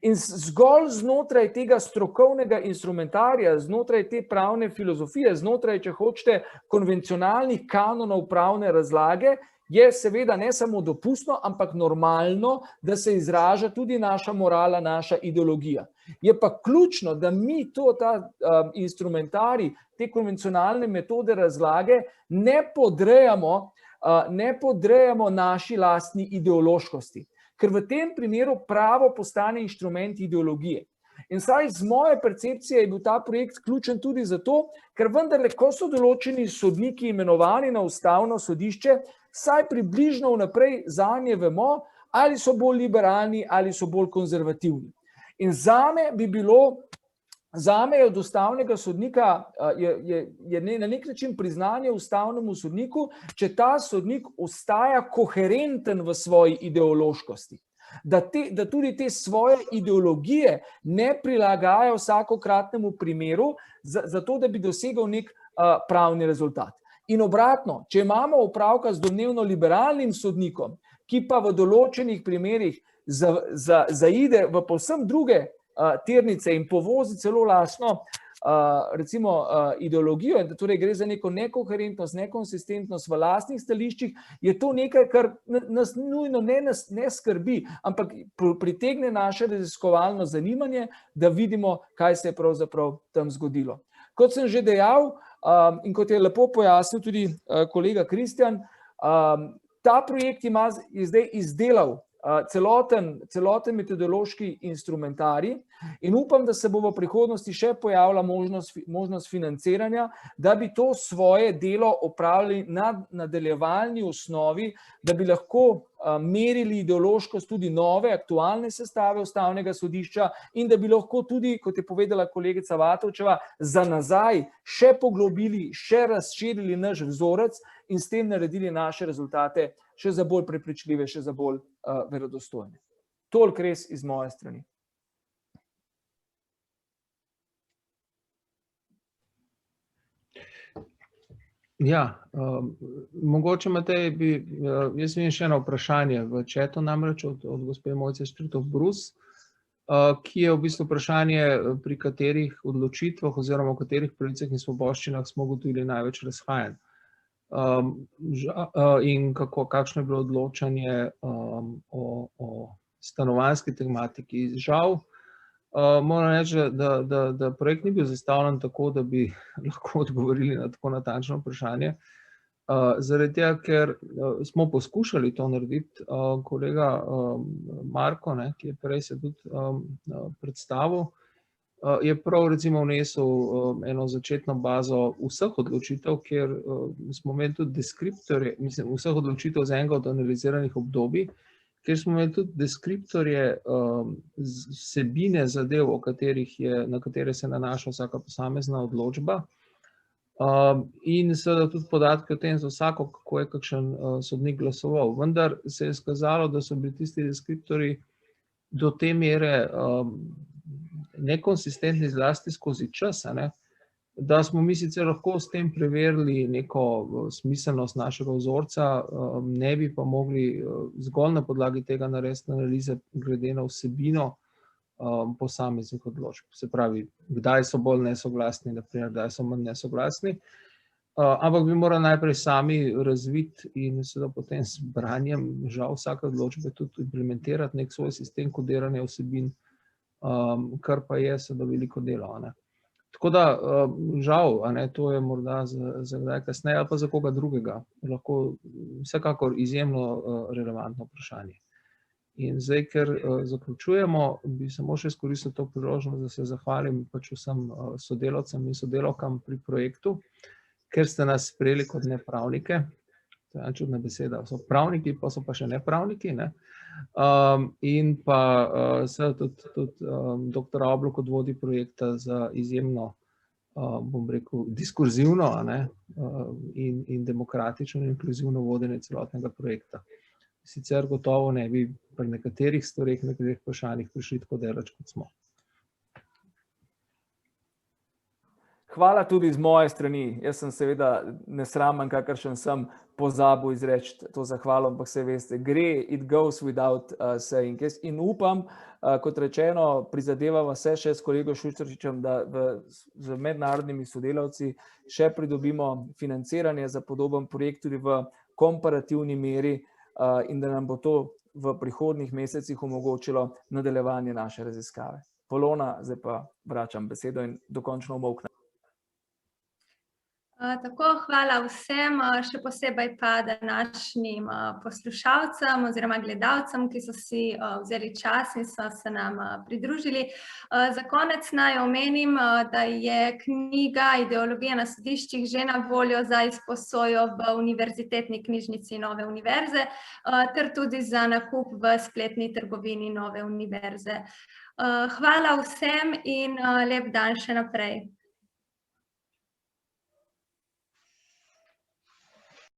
Speaker 3: In zgolj znotraj tega strokovnega instrumentarija, znotraj te pravne filozofije, znotraj, če hočete, konvencionalnih kanonov pravne razlage, je seveda ne samo dopustno, ampak normalno, da se izraža tudi naša morala, naša ideologija. Je pa ključno, da mi ta instrumentarij, te konvencionalne metode razlage ne podrejamo naši lastni ideološkosti. Ker v tem primeru pravo postane inštrument ideologije. In saj z moje percepcije je bil ta projekt ključen tudi zato, ker vendarle, ko so določeni sodniki imenovani na ustavno sodišče, saj približno vnaprej zanje vemo, ali so bolj liberalni ali so bolj konzervativni. In zame je od ustavnega sodnika je na nek način priznanje ustavnemu sodniku, če ta sodnik ostaja koherenten v svoji ideološkosti. Da tudi te svoje ideologije ne prilagajajo vsakokratnemu primeru, zato da bi dosegel nek pravni rezultat. In obratno, če imamo opravka z domnevno liberalnim sodnikom, ki pa v določenih primerih zaide v povsem druge tirnice in povozi celo lastno recimo ideologijo, in da torej gre za neko nekoherentnost, nekonsistentnost v lastnih stališčih, je to nekaj, kar nas nujno ne skrbi, ampak pritegne naše raziskovalno zanimanje, da vidimo, kaj se je pravzaprav tam zgodilo. Kot sem že dejal, in kot je lepo pojasnil tudi kolega Kristjan, ta projekt je zdaj izdelal celoten metodološki instrumentarij in upam, da se bo v prihodnosti še pojavila možnost financiranja, da bi to svoje delo opravili na nadaljevalni osnovi, da bi lahko merili ideološkost tudi nove, aktualne sestave ustavnega sodišča in da bi lahko tudi, kot je povedala kolegica Vatovčeva, za nazaj še poglobili, še razširili naš vzorec in s tem naredili naše rezultate še za bolj prepričljive, še za bolj verodostojne. Toliko res iz moje strani.
Speaker 4: Ja, mogoče, Matej, jaz vidim še eno vprašanje v chatu, namreč od gospe Mojce Štrtov-Brus, ki je v bistvu vprašanje, pri katerih odločitvah oziroma v katerih pravicah in svoboščinah smo ugotovili največ razhajanj. In kakšno je bilo odločanje o stanovanjski tematiki. Žal, moram reči, da projekt ni bil zastavljen tako, da bi lahko odgovorili na tako natančno vprašanje. Zaradi tega, ker smo poskušali to narediti, kolega Marko, ki je prej se tudi predstavil, je prav recimo vnesel eno začetno bazo vseh odločitev, kjer smo imeli tudi deskriptorje, mislim, vseh odločitev z enega od analiziranih obdobij, kjer smo imeli tudi deskriptorje vsebine zadev, na katere se nanaša vsaka posamezna odločba, in seveda tudi podatke o tem za vsako, kako je kakšen sodnik glasoval. Vendar se je izkazalo, da so bili tisti deskriptorji do te mere nekonsistentni zlasti skozi čas, da smo mi sicer lahko s tem preverili neko smiselnost našega vzorca, ne bi pa mogli zgolj na podlagi tega narediti analize glede na vsebino posameznih odločb. Se pravi, kdaj so bolj nesoglasni, naprimer, kdaj so manj nesoglasni, ampak bi morali najprej sami razviti in seveda potem s branjem žal vsake odločbe tudi implementirati nek svoj sistem kodiranja vsebin, kar pa je seveda veliko delo. Tako da, žal, to je morda za kdaj kasneje ali pa za koga drugega, lahko vsekakor izjemno relevantno vprašanje. In zdaj, ker zaključujemo, bi samo še izkoristil to priložnost, da se zahvalim pač vsem sodelavcem in sodelavkam pri projektu, ker ste nas sprejeli kot nepravnike. To je ena čudna beseda. So pravniki, pa so pa še nepravniki, in pa seveda tudi dr. Avblo kot vodji projekta za izjemno, bom rekel, diskurzivno in demokratično in inkluzivno vodenje celotnega projekta. Sicer gotovo ne bi pri nekaterih stvareh, nekaterih vprašanjih prišli tako daleč, kot smo.
Speaker 3: Hvala tudi z moje strani. Jaz sem seveda nesramen, kakršen sem, pozabil izreči to zahvalo, ampak se veste, gre, it goes without saying. In upam, kot rečeno, prizadevava se še s kolego Šušteršičem, da z mednarodnimi sodelavci še pridobimo financiranje za podoben projekt tudi v komparativni meri in da nam bo to v prihodnjih mesecih omogočilo nadaljevanje naše raziskave. Polona, zdaj pa vračam besedo in dokončno umolknem.
Speaker 1: Tako, hvala vsem, še posebej pa današnjim poslušalcem oziroma gledalcem, ki so si vzeli čas in so se nam pridružili. Za konec naj omenim, da je knjiga Ideologija na sodiščih že na voljo za izposojo v Univerzitetni knjižnici Nove univerze ter tudi za nakup v spletni trgovini Nove univerze. Hvala vsem in lep dan še naprej.